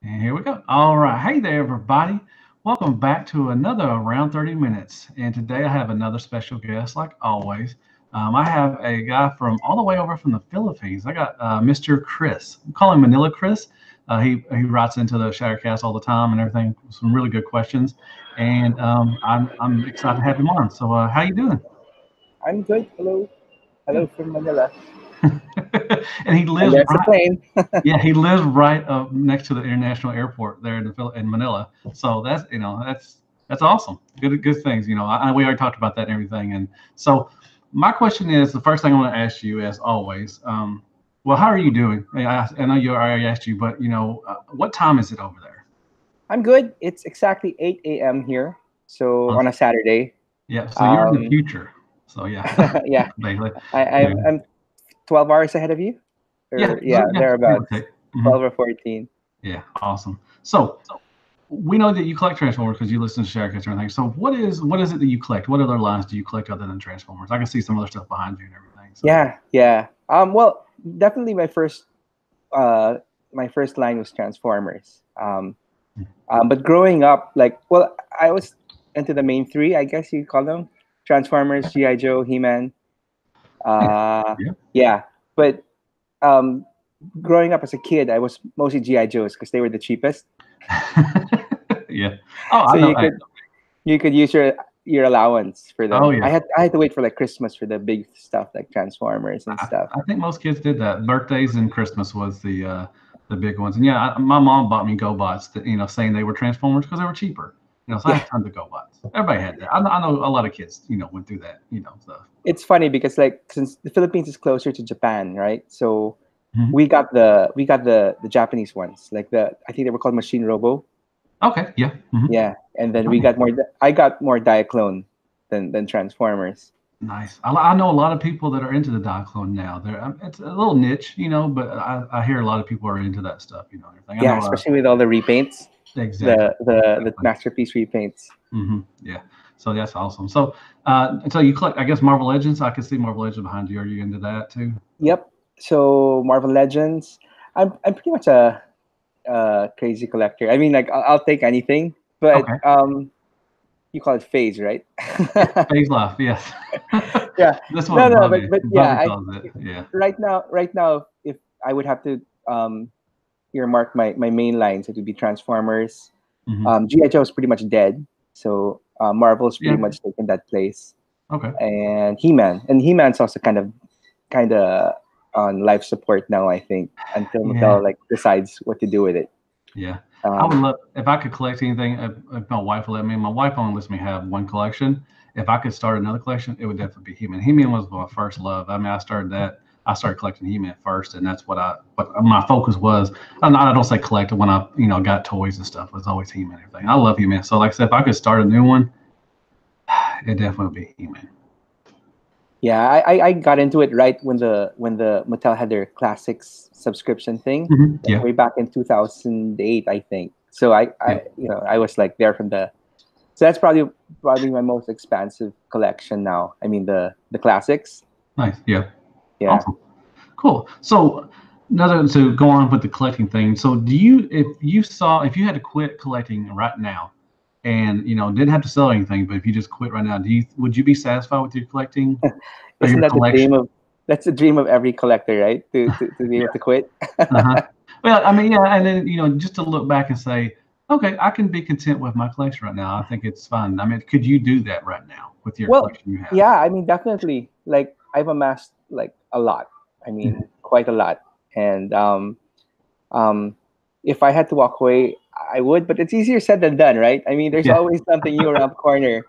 And here we go. All right. Hey there, everybody. Welcome back to another Around 30 Minutes. And today I have another special guest, like always. I have a guy from all the way over from the Philippines. I got Mr. Chris. We call him Manila Chris. He writes into the Shattercast all the time and everything. Some really good questions. And I'm excited to have him on. So, how you doing? I'm good. Hello. Hello Good. from Manila. And he And lives there's the right. plane. Yeah, he lives right up next to the international airport there in Manila. So that's awesome. Good things. We already talked about that and everything. And so my question is the first thing I want to ask you, as always. Well, how are you doing? I know you already asked you, but what time is it over there? I'm good. It's exactly 8 a.m. here. So Huh? on a Saturday. Yeah. So you're in the Um, future. So yeah, yeah, basically. I, Yeah. I'm 12 hours ahead of you. Yeah. Or yeah, Yeah. Give or thereabouts. take. Hmm. 12 or 14. Yeah. Awesome. So we know that you collect Transformers because you listen to Sharecast and everything. So what is it that you collect? What other lines do you collect other than Transformers? I can see some other stuff behind you and everything. So Yeah, yeah. Well, definitely my first line was Transformers. But growing up, I was into the main three, I guess you call them: Transformers, GI Joe, He-Man. yeah, Uh, yeah, yeah, but um, growing up as a kid, I was mostly GI Joes because they were the cheapest. yeah. Oh, So I know. you could use your allowance for Oh them. I yeah. had I had to wait for like Christmas for the big stuff like Transformers and I, stuff. I think most kids did that. Birthdays and Christmas was the big ones. And yeah, my mom bought me GoBots, that, saying they were Transformers because they were cheaper. So I Yeah, had tons of GoBots. Everybody had that. I know a lot of kids, went through that. So. it's funny because like since the Philippines is closer to Japan, right? So Mhm. we got the Japanese ones, like I think they were called Machine Robo. Okay. Yeah. Hmm. Yeah, and then we Nice. got more. I got more Diaclone than Transformers. Nice. I know a lot of people that are into the Diaclone now. It's a little niche, but I hear a lot of people are into that stuff, and everything. I Yeah, know. especially with all the repaints, Exactly. the Exactly. masterpiece repaints. Yeah. So that's awesome. So you collect, I guess, Marvel Legends. I can see Marvel Legends behind you. Are you into that too? Yep. So Marvel Legends. I'm pretty much a crazy collector. I mean, like I'll take anything, but Okay. you call it phase, right? Yeah. Phase Life. Yes. Yeah. That's No, what no, but Bubby but yeah, Bubby calls it. Yeah. right now, if I would have to earmark my main lines, it would be Transformers. Hmm. GI Joe is pretty much dead, so Marvel's pretty Yeah. much taken that place, Okay. and He-Man's also kind of on life support now, I think, until Yeah. Mattel like decides what to do with it. Yeah, I would Um, love if I could collect anything. If my wife would let me, my wife only lets me have one collection. If I could start another collection, it would definitely be He-Man. He-Man was my first love. I mean, I started that. I started collecting He-Man first, and that's what my focus was. I don't say collect when I got toys and stuff. It was always He-Man and everything. I love He-Man. So like I said, if I could start a new one, it definitely would be He-Man. yeah, I got into it right when the Mattel had their classics subscription thing, like Yeah, way back in 2008, I think. So yeah, I was like there from the. So that's probably my most expansive collection now. I mean the classics. nice. Yeah, Yeah. awesome. Cool. So another to go on with the collecting thing. So do you if you had to quit collecting right now and didn't have to sell anything, but if you just quit right now, would you be satisfied with your collecting or Isn't your that the collection? dream of that's the dream of every collector, right? To be able to quit. Uh-huh. Well, I mean, yeah, and then just to look back and say, okay, I can be content with my collection right now. I think it's fine. I mean, could you do that right now with your Well, collection you have? yeah, I mean definitely. Like I've amassed like a lot. I Mhm. mean quite a lot. And um if I had to walk away, I would, but it's easier said than done, right? I mean there's Yeah. always something new around the corner.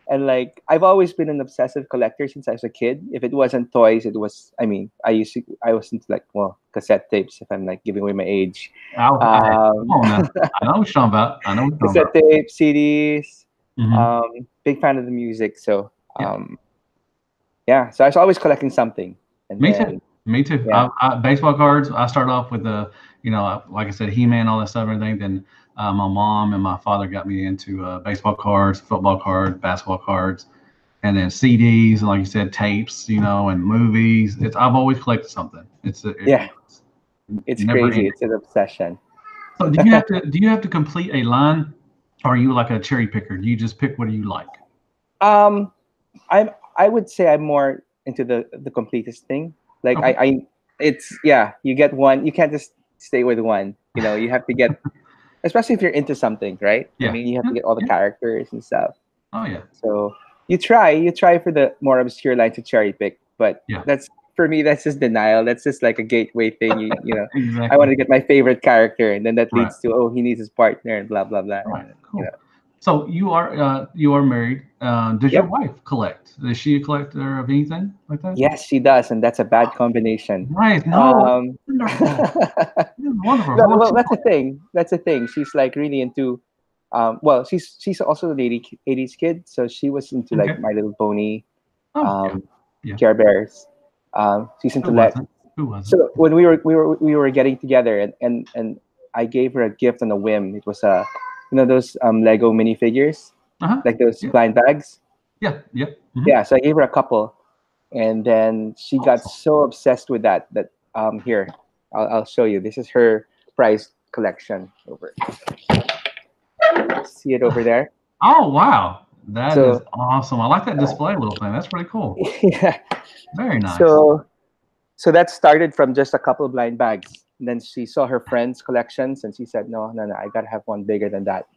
And like I've always been an obsessive collector since I was a kid. If it wasn't toys, it was I was into like cassette tapes if I'm like giving away my age. Hey, come Um on now. I know what you're talking about. I know what you're talking cassette about. tapes, CDs. Hmm. Big fan of the music, so Yeah. yeah. So I was always collecting something, and Me too. then Me too. yeah, Baseball cards. I started off with like I said, He-Man, all that stuff, and everything. Then my mom and my father got me into baseball cards, football cards, basketball cards, and then CDs, and like you said, tapes, and movies. I've always collected something. yeah. It's It's never crazy. ending. It's an obsession. So do you have to complete a line, or are you like a cherry picker? Do you just pick what you like? Um, I would say I'm more into the completest thing. Like Okay. it's yeah. You get one. You can't just stay with one. You have to get, especially if you're into something, right? I Yeah. mean, you have Yeah. to get all the Yeah. characters and stuff. Oh yeah. So you try for the more obscure line to cherry pick, but Yeah. that's for me. That's just denial. That's just like a gateway thing. I want Exactly. to get my favorite character, and then that Right. leads to, oh, he needs his partner and blah blah blah. Right. And, Cool. So you are married. Does your yep. wife collect? Is she a collector of anything like that? Yes, she does, and that's a bad combination. Nice. No. Um, Wonderful. Yeah, wonderful. no, How about well, you? that's the thing. That's the thing. She's like really into. Well, she's also an 80s kid, so she was into like Okay. My Little Pony, Oh yeah. um, Yeah. Care Bears. She's Who into like. wasn't? Who wasn't? So when we were getting together, and I gave her a gift on a whim. It was those Lego minifigures, Uh-huh. like those Yeah. blind bags. Yeah. Yep. Yeah, so I gave her a couple, and then she got Awesome. so obsessed with that here, I'll show you. This is her prized collection. Over, see it over there. Oh wow. That is So awesome. I like that display little thing. That's pretty cool. yeah, Very nice. so that started from just a couple of blind bags. And then she saw her friends' collections, and she said, "No, no, no, I gotta have one bigger than that."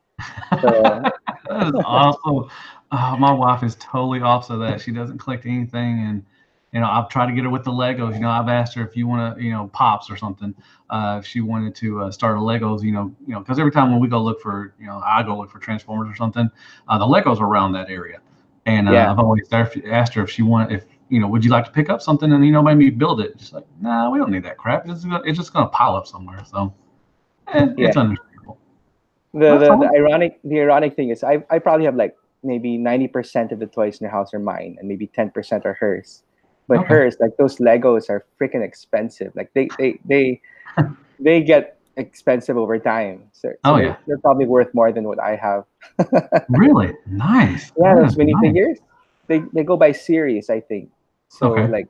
So That is awesome. My wife is totally opposite of that. She doesn't collect anything, and I've tried to get her with the Legos. I've asked her if you want to, pops or something. If she wanted to start a Legos, because every time when we go look for, I go look for Transformers or something, the Legos are around that area, and yeah, I've always asked her if she wanted, if would you like to pick up something and maybe build it. She's like, nah, we don't need that crap. It's just gonna pile up somewhere. So, yeah. it's understandable. The That's the the all. ironic thing is I probably have like maybe 90% of the toys in the house are mine, and maybe 10% are hers. But Okay. hers, like those Legos are freaking expensive. Like they get expensive over time. So Oh they're yeah. they're probably worth more than what I have. Really? Nice. Yeah, That those is nice. minifigures, they go by series, I think. So Okay. like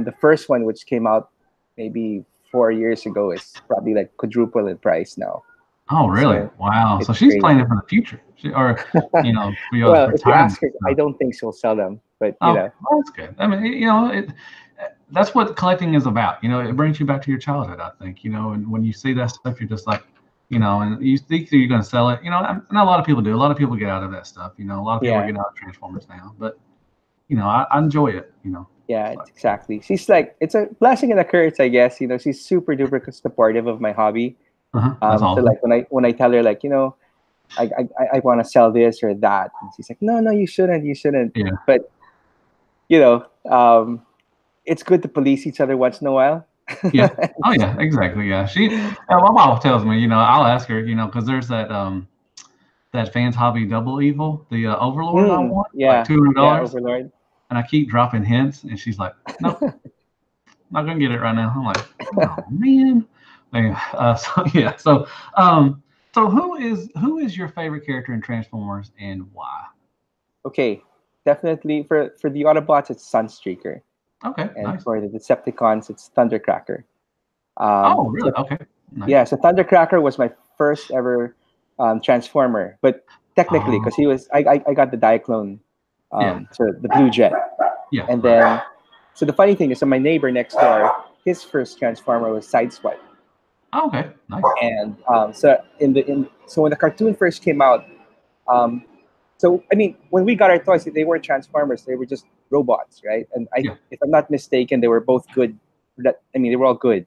the first one, which came out maybe 4 years ago, is probably like quadruple in price now. Oh, really? So Wow. So it's she's planning crazy. for the future, for your Well, if you retirement ask her, I stuff. don't think she'll sell them. But Okay, well, that's good. I mean, that's what collecting is about. It brings you back to your childhood, I think. And when you see that stuff, you're just like, and you think that you're going to sell it. And a lot of people do. A lot of people get out of that stuff. A lot of people yeah, get out of Transformers now, but I enjoy it. yeah, It's it's like, exactly. She's like, it's a blessing and a curse, I guess. She's super duper supportive of my hobby. that's So awesome. like when I tell her like, I want to sell this or that, and she's like, no, no, you shouldn't. Yeah. But you know, um, it's good to police each other once in a while. Yeah. Oh yeah, exactly. Yeah. My mom tells me, I'll ask her, because there's that fans hobby double evil, the Overlord I want, like Yeah, yeah, $200, Overlord. and I keep dropping hints, and she's like, nope, not gonna get it right now. I'm like, oh man. Anyway, so yeah, so who is your favorite character in Transformers and why? Okay, definitely for the Autobots, it's Sunstreaker, Okay, and nice. for the Decepticons, it's Thundercracker. Oh, So really? Okay, nice. yeah, so Thundercracker was my first ever Transformer, but technically, because Oh, I got the Diaclone, yeah, so the Blue Jet, yeah, and right. then so the funny thing is, so my neighbor next door, his first Transformer was Sideswipe, Oh, okay, nice. and so when the cartoon first came out, um, so I mean, when we got our toys, they weren't Transformers; they were just robots, right? And Yeah, if I'm not mistaken, they were both good. They were all good.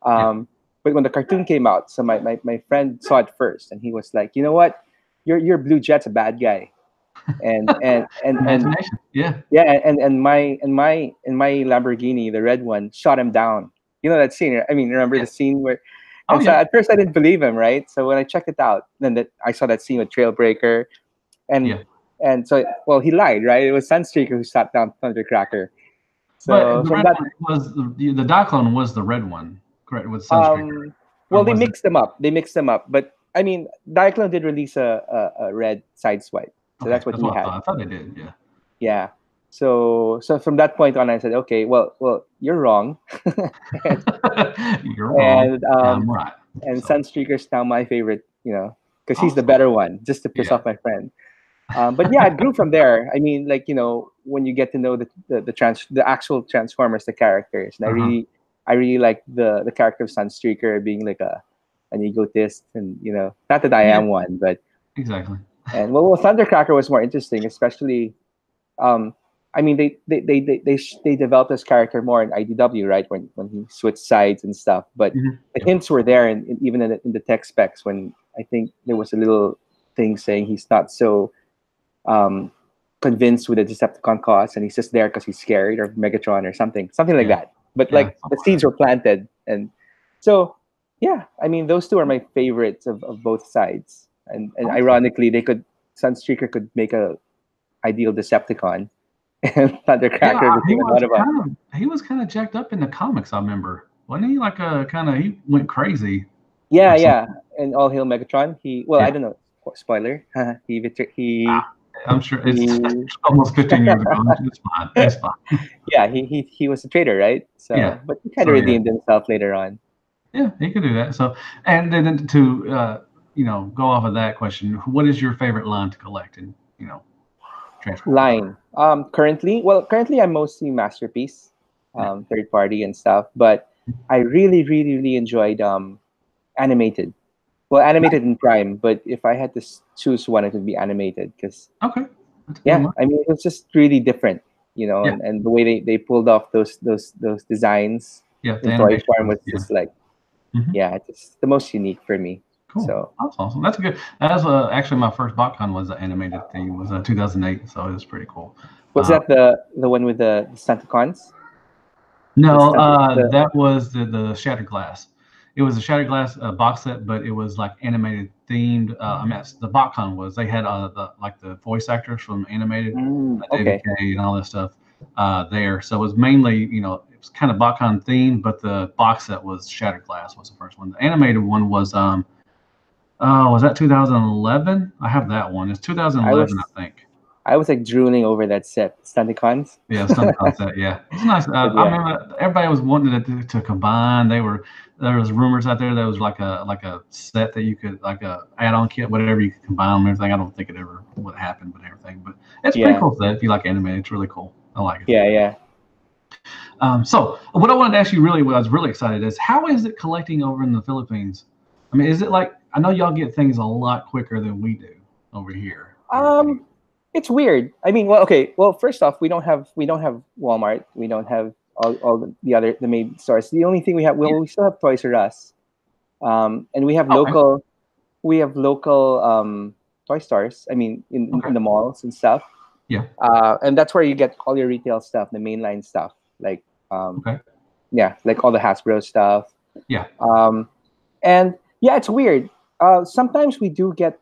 yeah. But when the cartoon came out, so my friend saw it first, and he was like, you know what, your Blue Jet's a bad guy, and Imagination. Yeah, yeah, and my Lamborghini, the red one, shot him down. You know that scene? I mean, remember yeah. the scene where? Oh, And so yeah, at first I didn't believe him, right? So when I checked it out, then that I saw that scene with Trailbreaker, and yeah. so well he lied, right? It was Sunstreaker who shot down Thundercracker. But So the from red that, one was the Diaclone was the red one, correct? With Sunstreaker, um, or well they was it? mixed them up. They mixed them up, but I mean, Diaclone did release a red Sideswipe, so Okay, that's what that's he what I had. thought. I thought they did. Yeah. Yeah. So from that point on, I said, okay, well, you're wrong, and, You're wrong. and Yeah, I'm right. And So Sunstreaker's now my favorite, because he's the awesome. better one, just to piss Yeah. off my friend. But yeah, it grew from there. I mean, like, when you get to know the actual Transformers, the characters, and Uh-huh. I really like the character of Sunstreaker being like an egotist, and not that I Yeah. am one, but Exactly. and well, Thundercracker was more interesting, especially. Um, I mean, they developed this character more in IDW, right? When he switched sides and stuff, but the Yep. hints were there, even in the tech specs when I think there was a little thing saying he's not so um, convinced with the Decepticon cause, and he's just there because he's scared or Megatron or something like Yeah. that. But Yeah. like the seeds were planted, and so yeah, I mean those two are my favorites of both sides, and Awesome. ironically, Sunstreaker could make a ideal Decepticon, and Yeah, Thundercracker became another one. he was kind of jacked up in the comics. I remember, wasn't he? Like a kind of he went crazy Yeah, or yeah, something. and All Hail Megatron. I Yeah, don't know. Spoiler. ah, I'm sure it's He almost 15 years ago. It's fine. It's fine. yeah, he was a traitor, right? Yeah. So, but he kind of So yeah, redeemed himself later on. yeah, he could do that. So, and then to go off of that question, what is your favorite line to collect in Transformers? Line. Currently I'm mostly Masterpiece, Yeah. third party and stuff. But I really, really, really enjoyed animated. Well, animated in Prime, but if I had to choose one, it would be animated because Okay. That's a good yeah, one. I mean it was just really different, Yeah. and the way they pulled off those designs Yeah. The in toy animation form was was yeah. just like Hmm. yeah, it's the most unique for me. Cool. So That's awesome. That's good. That's actually my first BotCon was an animated thing. It was 2008, so it was pretty cool. was Um, that the one with the Stunticons? The no, stunt the that was the Shattered Glass. It was a Shattered Glass box set, but it was like animated themed. I mean, the BotCon was. They had the voice actors from animated, David okay. Kaye and all that stuff there. So it was mainly it was kind of BotCon themed, but the box set was Shattered Glass was the first one. The animated one was that 2011? I have that one. It's I 2011, was I think. I was like drooling over that set, Stunticons. Yeah, Stunner Concept. Yeah, it's nice. But I yeah, remember everybody was wanting to combine. There was rumors out there that was like a set that you could like a add-on kit, whatever you could combine and everything. I don't think it ever would happen, but everything. But it's pretty yeah, cool set if you like anime. It's really cool. I like it. yeah, yeah. So what I wanted to ask you really, what I was really excited is how is it collecting over in the Philippines? I mean, is it like I know y'all get things a lot quicker than we do over here. Everything. Um, it's weird. I mean, well, okay. Well, first off, we don't have Walmart. We don't have all the main stores. The only thing we have, Yeah. well, we still have Toys R Us, and Okay. we have local toy stores. I mean, in Okay. the malls and stuff. Yeah. And that's where you get all your retail stuff, the mainline stuff, like Okay. yeah, like all the Hasbro stuff. Yeah. Um, and yeah, it's weird. Sometimes we do get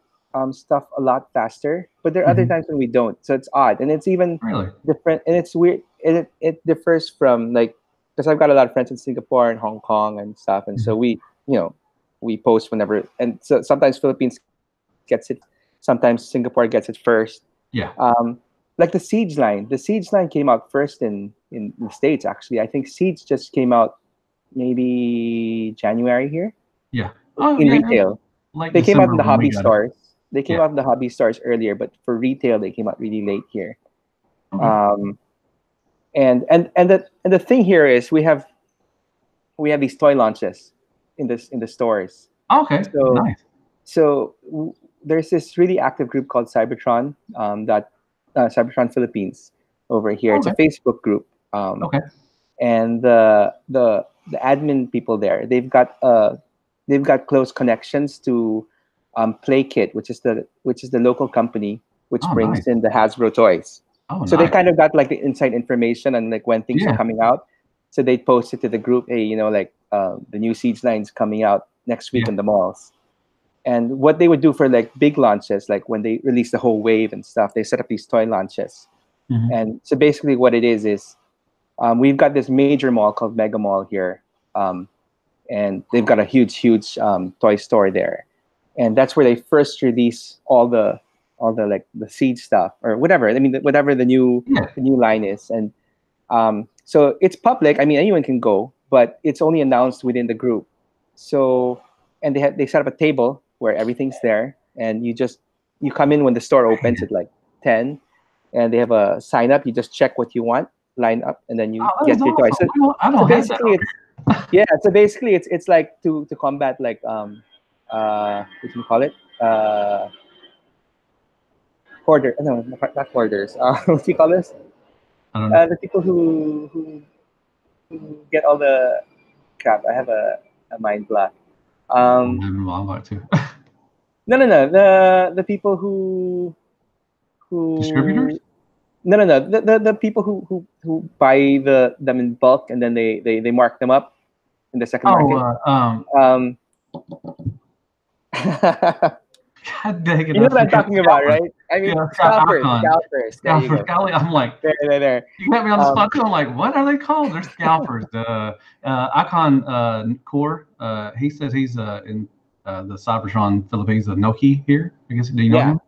stuff a lot faster, but there are other Hmm. times when we don't. So it's odd, and it's even Really. different, and it's weird. And it differs from like because I've got a lot of friends in Singapore and Hong Kong and stuff, and so Mhm. we post whenever, and so sometimes Philippines gets it, sometimes Singapore gets it first. Yeah. Um, like the Siege line, came out first in the States. Actually, I think Siege just came out maybe January here Yeah. Oh in yeah. It was retail. late They came out December in the when we hobby got it. stores. They came Yeah. out in the hobby stores earlier, but for retail, they came out really late here. Okay. Um, and the thing here is we have these toy launches in the stores. Okay. So Nice. there's this really active group called Cybertron, that Cybertron Philippines over here. It's a Okay. Facebook group, Okay. and the admin people there, they've got close connections to PlayKit, which is the local company which Oh, brings nice. in the Hasbro toys. Oh, So they nice. kind of got like the inside information on like when things are Yeah. coming out. So they post it to the group, hey, like the new Siege line's coming out next week Yeah. in the malls. And what they would do for like big launches, like when they release the whole wave and stuff, they set up these toy launches. Hmm. And so basically, what it is we've got this major mall called Mega Mall here, um, and they've got a huge toy store there, and that's where they first release all the like the seed stuff or whatever. I mean, whatever Yeah. the new line is, and so it's public. I mean, anyone can go, but it's only announced within the group. So and they set up a table where everything's there, and you come in when the store opens at like 10, and they have a sign up. You just check what you want, line up, and then you Oh, that get is your toy. awesome. I So don't have that basically, over it's here. yeah. So basically, it's like to combat like what do you call it? Hoarder. No, not hoarders. What do you call this? I don't know. The people who get all the crap. I have a mind block. I'm Um, having a long too. no. The people Distributors? who no. The people who buy them in bulk, and then they mark them up in the second Oh, market. Um, God dang it! you know I what I'm forgot talking about, scalpers. right? I mean, Yeah, scalpers, icon. scalpers. There you Scalpers. go. Golly, I'm like, There. you got me on the Um, spot too. I'm like, what are they called? They're scalpers. Icon Core. He says he's in the Cybertron Philippines, the Noki here. I guess. Do you know yeah, him?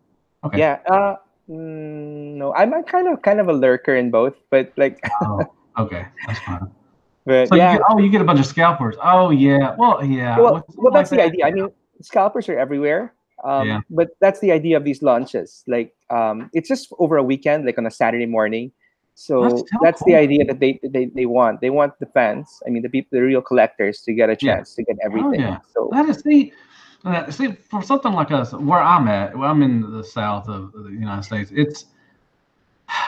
Okay. yeah. No, I'm a kind of a lurker in both, but like, Oh, okay. That's fine. but So yeah. you get a bunch of scalpers. Oh yeah. Well, yeah. Well, With something like that's the that. idea. I mean, scalpers are everywhere. Yeah. But that's the idea of these launches. Like, it's just over a weekend, like on a Saturday morning. That's So still that's the cool. idea that they want. They want the fans. I mean, the people, the real collectors, to get a Yeah. chance to get Oh everything. yeah. So That is see for something like us where I'm at. Well, I'm in the south of the United States. It's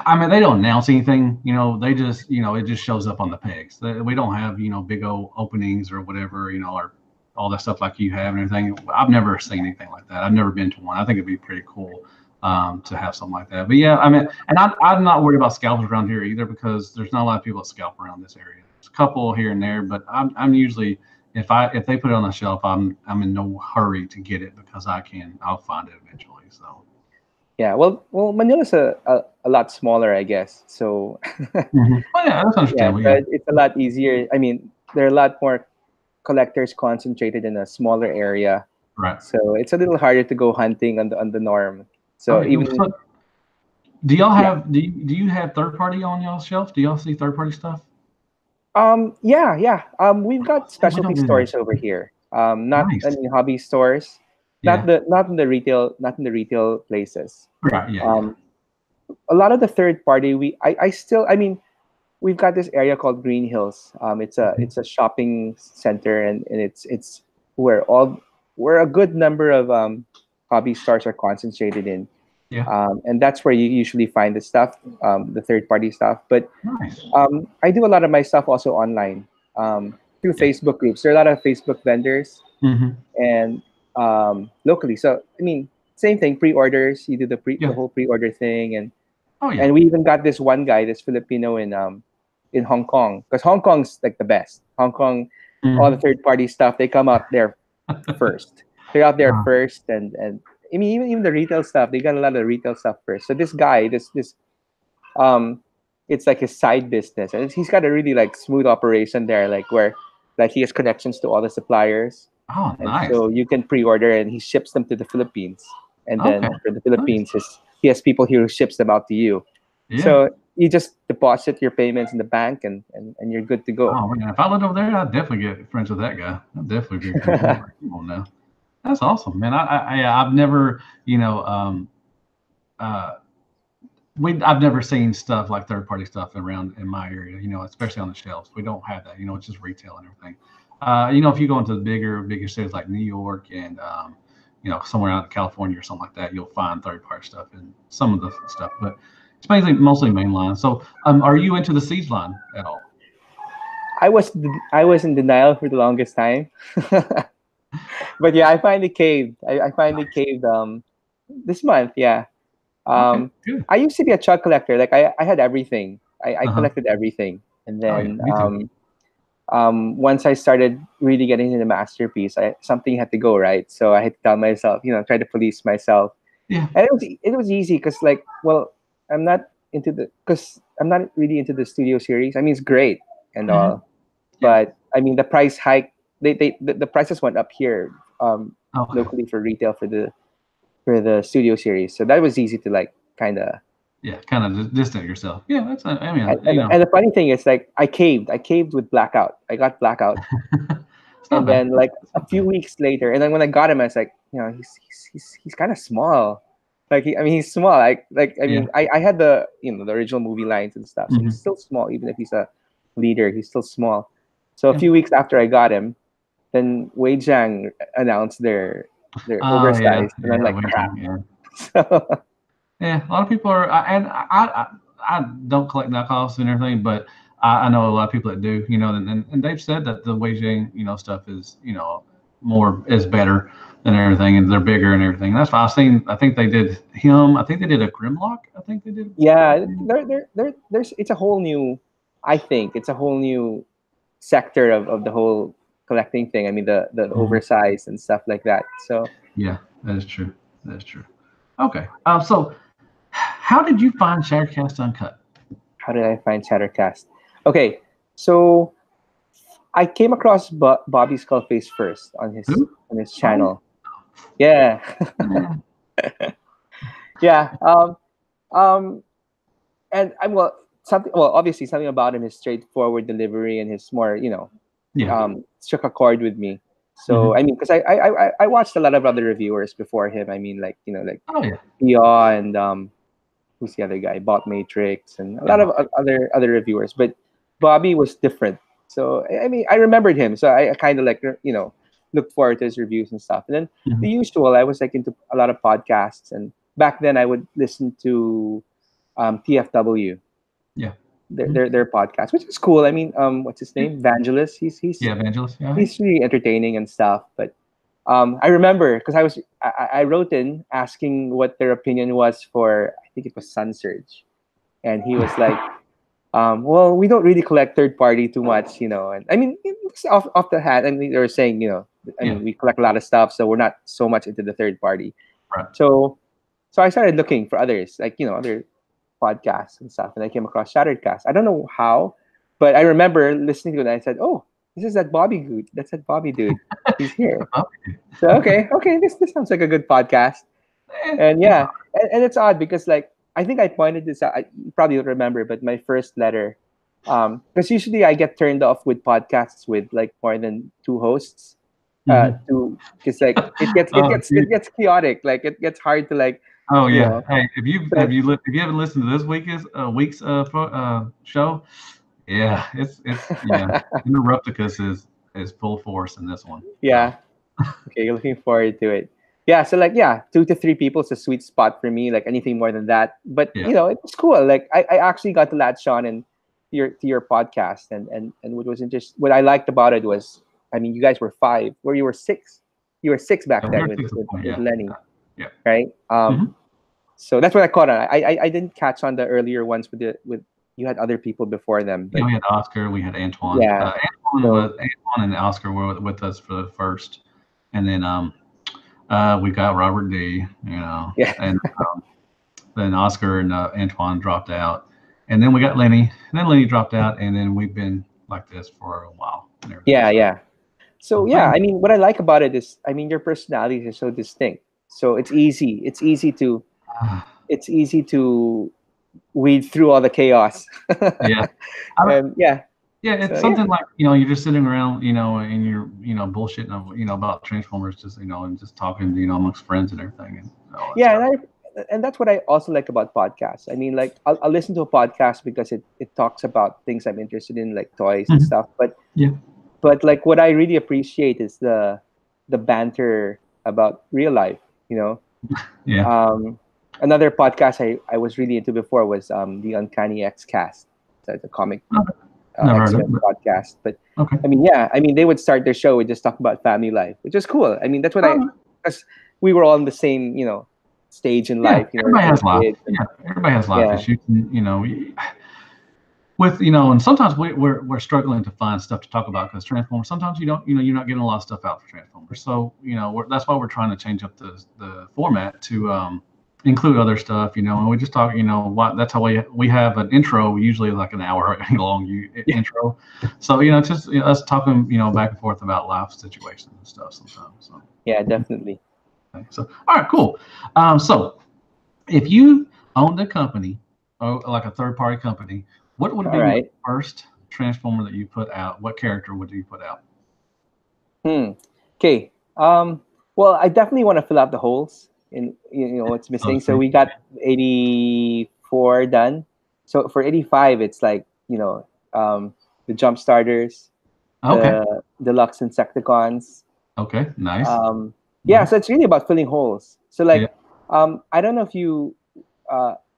I mean, they don't announce anything. They just it just shows up on the pegs. We don't have big old openings or whatever. Or all that stuff like you have and everything. I've never seen anything like that. I've never been to one. I think it'd be pretty cool to have something like that. But yeah, I mean, and I'm not worried about scalpers around here either because there's not a lot of people that scalp around this area. There's a couple here and there, but I'm usually if they put it on the shelf, I'm in no hurry to get it because I'll find it eventually. So. yeah, well, Manila's a lot smaller, I guess. So Oh yeah, that's yeah, understandable. so Yeah, it's a lot easier. I mean, there are a lot more collectors concentrated in a smaller area, right. so it's a little harder to go hunting on the norm. So Okay. even So, do y'all yeah, have do you have third party on y'all's shelf? Do y'all see third party stuff? yeah. We've got See, we specialty don't do that. stores over here. Not Nice. any hobby stores, Yeah. not in the retail places. Right. Yeah. Yeah. Um, a lot of the third party, I still, I mean, we've got this area called Green Hills. Mhm. It's a shopping center, and it's where all where a good number of hobby stores are concentrated in. Yeah. And that's where you usually find the stuff, the third party stuff. But Nice. I do a lot of my stuff also online, through Yeah. Facebook groups. There are a lot of Facebook vendors, Hmm. and locally. So I mean, same thing. Pre-orders. You do the Yeah. whole pre-order thing, Oh yeah. and we even got this one guy, this Filipino in Hong Kong, because Hong Kong's like the best. Hong Kong, all the Hmm. third party stuff, they come up there first. They're out there Wow. first, and I mean, even the retail stuff, they got a lot of retail stuff first. So this guy, this um, it's like his side business, and he's got a really like smooth operation there, like where like he has connections to all the suppliers, Oh, and nice. so you can pre-order, and he ships them to the Philippines, and Okay. then for the Nice. Philippines, he has people here who ships them out to you. Yeah. So you just deposit your payments in the bank, and you're good to go. Oh man, if I lived over there, I'd definitely get friends with that guy. I'd definitely be friends. I'm like, come on now. That's awesome, man. I've never, uh, I've never seen stuff like third party stuff around in my area, especially on the shelves. We don't have that, it's just retail and everything. If you go into the bigger cities like New York and, somewhere out in California or something like that, you'll find third party stuff and some of the stuff, but it's mostly mainline. So, are you into the Siege line at all? I was in denial for the longest time, but yeah, I finally caved. I finally Nice. caved this month. Yeah. Okay, Um, good. I used to be a chug collector. Like I had everything. I Uh-huh. collected everything, and Oh yeah, then me too. once I started really getting into the masterpiece, something had to go right. So I had to tell myself, try to police myself, Yeah. and it was easy because like, well, I'm not really into the studio series. I mean, it's great and Hmm. all, Yeah. but I mean the price hike. The prices went up here, Okay. locally for retail for the studio series. So that was easy to like kind of. Yeah, kind of distant yourself. Yeah, I And, mean, and, and the funny thing is, like, I caved with blackout. I got blackout. It's not And bad. then like It's a not few bad. weeks later, and then when I got him, I was like, he's kind of small. Like he's small. I Yeah. mean, I had the the original movie lines and stuff, so he's Hmm. still small, even if he's a leader, he's still small. So a Yeah. few weeks after I got him, then Wei Jiang announced their Oh yeah. oversized, and I'm Yeah. like, We crap. yeah. So, Yeah. A lot of people are, and I don't collect knockoffs and everything, but I know a lot of people that do. And they've said that the Beijing stuff is more is better than everything, and they're bigger and everything. That's why I've seen. I think they did him. I think they did a Grimlock. I think they did. yeah, there's it's a whole new. I think it's a whole new sector of the whole collecting thing. I mean, the Mhm. oversized and stuff like that. So Yeah, that is true. That is true. Okay. So how did you find Shattercast Uncut? how did I find Chattercast? Okay, so I came across Bobby Skullface first Who? on his Bobby? channel. Yeah, Yeah. yeah. Um, and I well something well obviously something about him, his straightforward delivery and his more Yeah. struck a chord with me. So Hmm. I mean, because I watched a lot of other reviewers before him. I mean, like like Oh yeah. Pia and who's the other guy, Bot Matrix, and a Yeah. lot of other reviewers. But Bobby was different. So I mean, I remembered him. So I kind of like looked forward to his reviews and stuff. And then the Hmm. usual, I was like into a lot of podcasts, and back then I would listen to TFW, Yeah. their, Mhm. their podcast, which is cool. I mean, what's his Yeah. name? Vangelis. Yeah. Evangelist. Yeah. Hey. He's really entertaining and stuff. But I remember because I wrote in asking what their opinion was for, I think it was Sun Surge, and he was like, well, we don't really collect third party too much, and I mean, it's off the hat. I mean, they were saying, I Yeah. mean, we collect a lot of stuff, so we're not so much into the third party. Right. So so I started looking for others, like other podcasts and stuff, and I came across Shattered. I don't know how, but I remember listening to it and I said, "Oh, this is that Bobby dude. That's that Bobby dude. He's here." So okay, this sounds like a good podcast. And It's yeah, and it's odd because like I think I pointed this out. You probably don't remember, but my first letter, because usually I get turned off with podcasts with like more than two hosts, mm-hmm. to because like Oh, it gets chaotic. Like it gets hard to like oh you yeah. know. Hey, if you So if you haven't listened to this week's show, yeah, it's yeah. Interrupticus is full force in this one. So yeah, okay, looking forward to it. Yeah, so like yeah, 2 to 3 people is a sweet spot for me. Like anything more than that, but yeah. it was cool. Like I actually got to latch on and your podcast, and what was interesting, what I liked about it was, I mean, you guys were five, where you were six. You were six Yeah, back we then were 6 point. with Yeah. Lenny, Yeah. right? Hmm. So that's what I caught on. I didn't catch on the earlier ones with you had other people before them, Yeah, but we had Oscar, we had Antoine. yeah. Antoine So and Oscar were with us for the first, and then we got Robert D. yeah, And then Oscar and Antoine dropped out, and then we got Lenny, and then Lenny dropped out, and then we've been like this for a while and everything. yeah, So, yeah. So but yeah, yeah, I mean, what I like about it is, I mean, your personalities are so distinct. So it's easy. It's easy to weed through all the chaos. yeah. I, And yeah, Yeah, so it's yeah, something like you're just sitting around, and you're bullshitting, about Transformers, just and just talking, amongst friends and everything, and all that yeah, stuff. and that's what I also like about podcasts. I mean, like I'll listen to a podcast because it talks about things I'm interested in, like toys and Hmm. stuff. Yeah, But like what I really appreciate is the banter about real life. You know, yeah. um, another podcast I was really into before was the Uncanny X Cast. So it's a comic Okay. Never heard of X-Men it, but podcast. But okay. I mean, yeah, I mean, they would start their show with just talking about family life, which is cool. I mean, that's what Oh, because we were all in the same, stage in yeah. life. Everybody We were has life. kids, and Yeah, everybody has life yeah, issues, and with and sometimes we're struggling to find stuff to talk about because Transformers. Sometimes you don't, you're not getting a lot of stuff out for Transformers. So that's why we're trying to change up the format to include other stuff. And we just talk. That's how we have an intro. Usually like an hour long yeah, intro. So it's just us talking back and forth about life situations and stuff sometimes. So. yeah, definitely. Okay. So all right, cool. So if you owned a company, or like a third party company, what would All be your right. first Transformer that you put out? What character would you put out? Hmm. Okay. Well, I definitely want to fill out the holes in what's So to missing. So speak. we got 84 done. So for 85, it's like the jump starters, Okay. the deluxe insecticons. Okay. Nice. Um, yeah. Mhm. So it's really about filling holes. So Yeah. like, I don't know if you.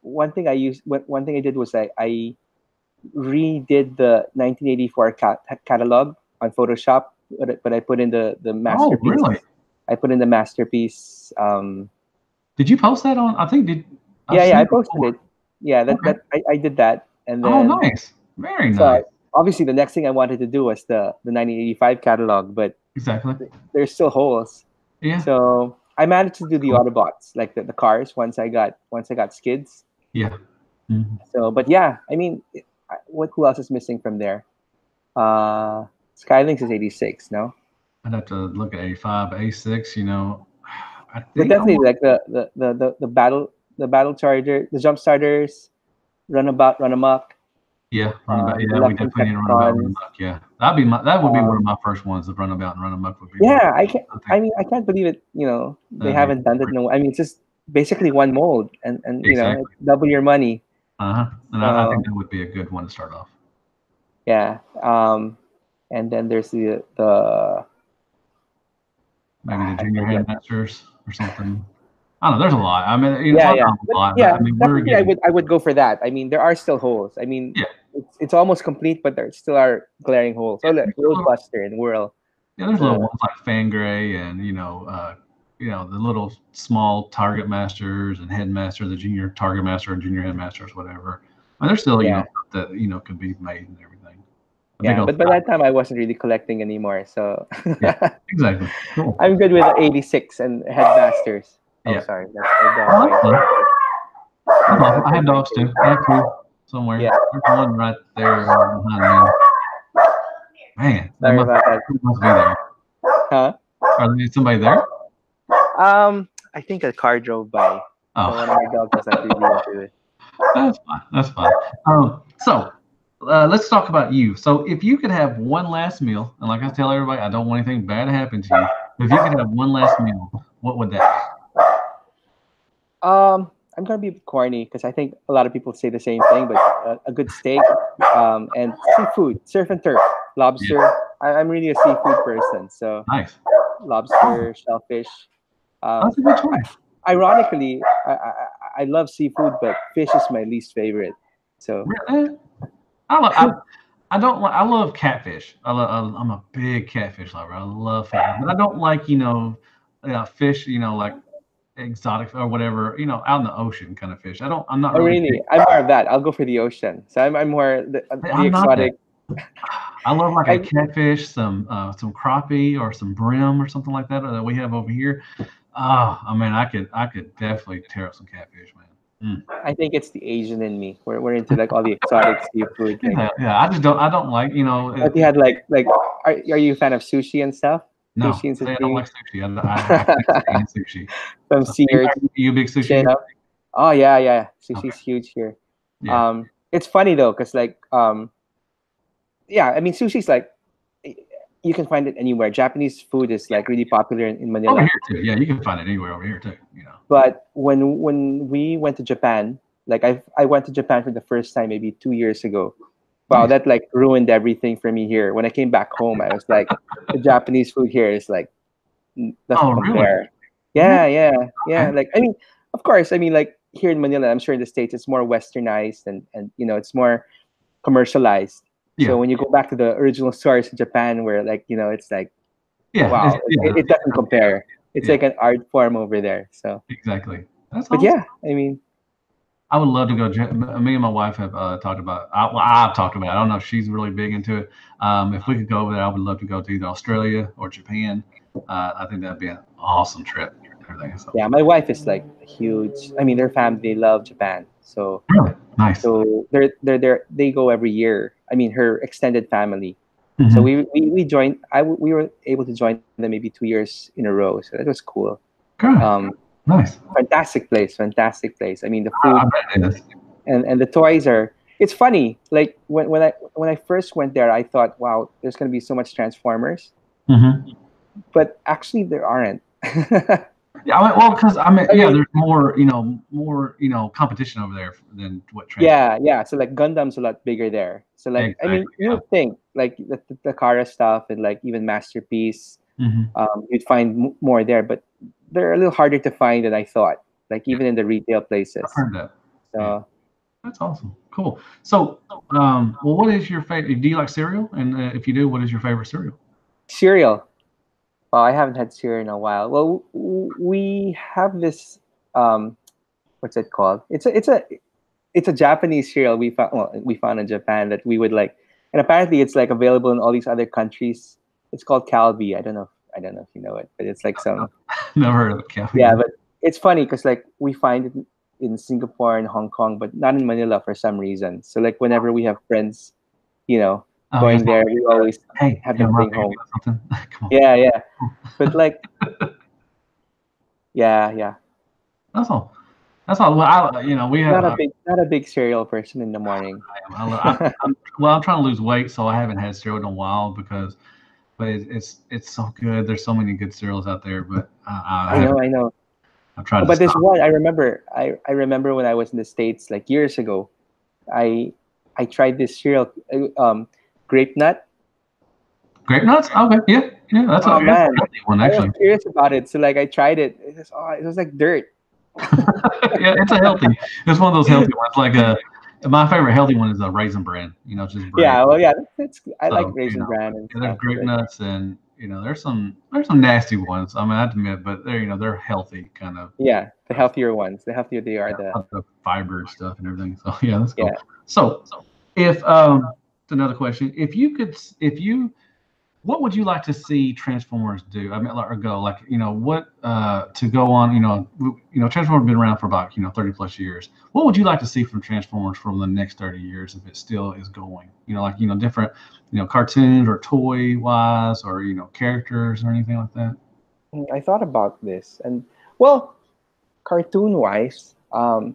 One thing I did was I redid the 1984 catalog on Photoshop, but I put in the Oh, masterpiece. really? I put in the masterpiece. Did you post that on? I think did I've Yeah, seen I it posted before. it. Yeah, Okay. I did that, and Oh, then nice. Very so nice. obviously the next thing I wanted to do was the 1985 catalog, but Exactly. there's still holes. Yeah. So I managed to do the Cool. Autobots, like the cars, once I got skids. Yeah. Mhm. So, but yeah, I mean, what who else is missing from there? Uh, Skylinks is 86, no? I'd have to look at A5, A6. I But think I definitely want. like the battle charger, the jump starters, runabout, run amok, Yeah, runabout. Yeah, we deluxe definitely need a runabout, run insecticons. amok. Yeah, that would be one of Um, my first ones. The runabout and run amok would be one. yeah, I can. I I think mean, I can't believe it. They that'd be haven't done it. great. No, I mean, it's just basically one mold, and Exactly. double your money. Uh huh. And I think So that would be a good one to start off. yeah. And then there's the Maybe the I junior forget. headmasters or something. I don't know. There's a lot. I mean, it's Yeah, not yeah, a but lot, but yeah, I mean, we're definitely. getting. I would go for that. I mean, there are still holes. I mean, Yeah, it's almost complete, but there still are glaring holes. Oh, yeah. look, Roadbuster and Whirl. Yeah, there's little The ones like Fangray and the little small target masters and headmaster, the junior target master and junior headmasters, whatever. And there's still yeah, stuff that could be made and everything. A big yeah. old But by that time, I wasn't really collecting anymore, so yeah, exactly. Cool. I'm good with the 86 and Headmasters. Oh, Yeah. sorry, that's my dog Oh, that's biting. fun. That's awesome. I That's have my dogs face. too. I have two Yeah, somewhere. There's one right there behind me. Man, they sorry must about that. they must be there. Huh? Are there somebody there? I think a car drove by, so one Oh, of my dogs was like really into it. that's fine. That's fine. So let's talk about you. So if you could have one last meal, and like I tell everybody, I don't want anything bad to happen to you. But if you could have one last meal, what would that be? I'm gonna be corny because I think a lot of people say the same thing, but a good steak, and seafood, surf and turf, Yeah, lobster. I'm really a seafood person, so nice. lobster, shellfish. Um, That's a good choice. Ironically, I love seafood, but fish is my least favorite. So Really? I love. I don't like. I love catfish. I'm a big catfish lover. I love fish, but I don't like fish. Like exotic or whatever. Out in the ocean kind of fish. I don't. I'm not oh, really big. really, I'm more of that. I'll go for the ocean. So I'm more the I'm not that. exotic. I love like a I catfish, some crappie or some brim or something like that that we have over here. Oh, I mean, I could definitely tear up some catfish, man. I think it's the Asian in me. We're into like all the exotic seafood. Mm. Like, Yeah, yeah. I don't like but you had like are you a fan of sushi and stuff? no, Sushi and I don't sashimi. like sushi. I can't stand sushi. Some So sea you a big sushi? urchin. Oh yeah, yeah. Sushi's Okay. huge here. Yeah. It's funny though, cause like yeah, I mean sushi's like you can find it anywhere. Japanese food is Yeah. like really popular in Over Manila. here too. Yeah, you can find it anywhere over here too. But when we went to Japan, like I went to Japan for the first time maybe 2 years ago. Wow, Nice. that like ruined everything for me here. When I came back home, I was like, the Japanese food here is like Oh, doesn't really? compare. Really? Yeah, yeah, yeah. Okay. Like I mean, of course, I mean like here in Manila, I'm sure in the States it's more westernized and it's more commercialized. So Yeah. when you go back to the original source in Japan, where like it's like Yeah. wow, it doesn't compare. It's Yeah. like an art form over there. So, Exactly. That's but awesome. yeah, I mean, I would love to go. Me and my wife have talked about. Well, I've talked about it. I don't know if she's really big into it. If we could go over there, I would love to go to either Australia or Japan. I think that'd be an awesome trip. Everything. So yeah, my wife is like huge. I mean, their family love Japan, so really nice. they go every year. I mean, her extended family. So Hmm. we joined. We were able to join them maybe 2 years in a row. So that was cool. Good. Um, Nice. fantastic place, fantastic place. I mean, the I food bet it is. and the toys are. It's funny. Like when I first went there, I thought, wow, there's gonna be so much Transformers. Hmm. but actually there aren't. Yeah, well, because I yeah, mean, there's more competition over there than what Transformers. yeah, yeah. So like Gundam's a lot bigger there. So like, I mean, Exactly. you Yeah. would think like the Kara stuff and like even Masterpiece, Hmm. you'd find more there, but they're a little harder to find than I thought. Like Yeah, even in the retail I've places. heard that. Yeah, So that's awesome. Cool. So, well, what is your favorite? Do you like cereal? And if you do, what is your favorite cereal? cereal. Well, I haven't had cereal in a while. Well, we have this. Um, what's it called? It's a Japanese cereal we found in Japan that we would like, and apparently it's like available in all these other countries. It's called Calbee. I don't know if you know it, but it's like some Never heard of it, Kelly. yeah. But it's funny because like we find it in Singapore and Hong Kong, but not in Manila for some reason. So like whenever we have friends, you know, Oh, you guys going there, want we always hey, have hey, them Mark, bring I gotta home. get something. Come Yeah, yeah. on. But like yeah, yeah. That's all. That's all. Well, we have. Not a big cereal person in the morning. Well, I'm trying to lose weight, so I haven't had cereal in a while but it's so good. There's so many good cereals out there, but I I haven't. know, I know. I've tried Oh, to but there's stop. one I remember. I remember when I was in the States like years ago. I I tried this cereal, grape nut. Grape nuts? Okay, yeah, yeah. That's Oh a man, healthy one I was actually. curious about it. So like I tried it. It was like dirt. Yeah, it's a healthy. It's one of those healthy ones. Like my favorite healthy one is a raisin bran. Just bread. Yeah, well, yeah, that's I like So Raisin Bran and yeah, there's stuff. grape But nuts, and there's some nasty ones. I have to admit, but they're healthy kind of. yeah, the Stuff. healthier ones, the healthier they are, Yeah, the a lot of fiber stuff and everything. So yeah, that's yeah. cool. So if it's another question, if you what would you like to see Transformers do? I mean, or go like what to go on? Transformers have been around for about 30 plus years. What would you like to see from Transformers from the next 30 years if it still is going? Like different cartoons or toy wise or characters or anything like that. I thought about this, and well, cartoon wise, well,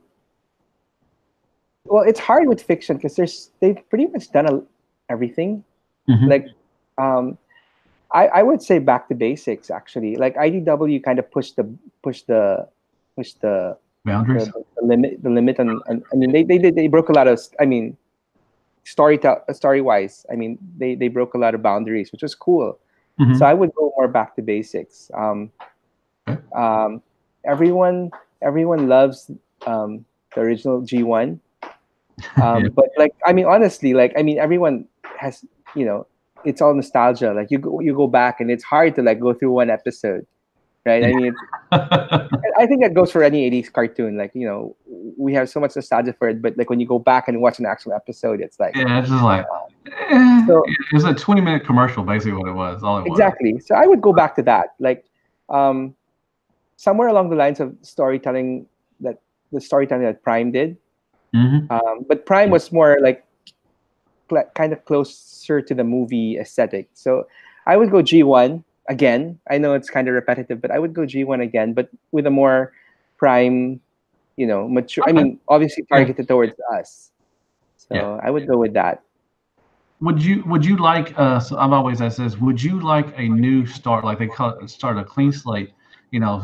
it's hard with fiction because they've pretty much done everything. Hmm. Like, um, I would say back to basics actually. Like IDW kind of push the push Boundaries. the limit on I mean they broke a lot of I mean story wise. I mean they broke a lot of boundaries, which was cool. So Hmm. I would go more back to basics. Okay. Um, everyone loves the original G1. Yeah. But like I mean honestly, like I mean everyone has you know it's all nostalgia. Like you go back and it's hard to like go through one episode, right? I mean I think that goes for any 80s cartoon. Like we have so much nostalgia for it, but like when you go back and watch an actual episode, it's like Yeah, it's just like so it's a 20-minute commercial, basically what it was, all it was. exactly. So I would go back to that. Like um, somewhere along the lines of storytelling that the storytelling that Prime did. Hmm. But Prime was more like kind of closer to the movie aesthetic. So I would go G1 again. I know it's kind of repetitive, but I would go G1 again, but with a more Prime, mature. I Okay. mean, obviously Yeah. targeted towards us. Yeah. So I would go with that. Would you like so I've always asked this, would you like a new start, like they call it, start a clean slate,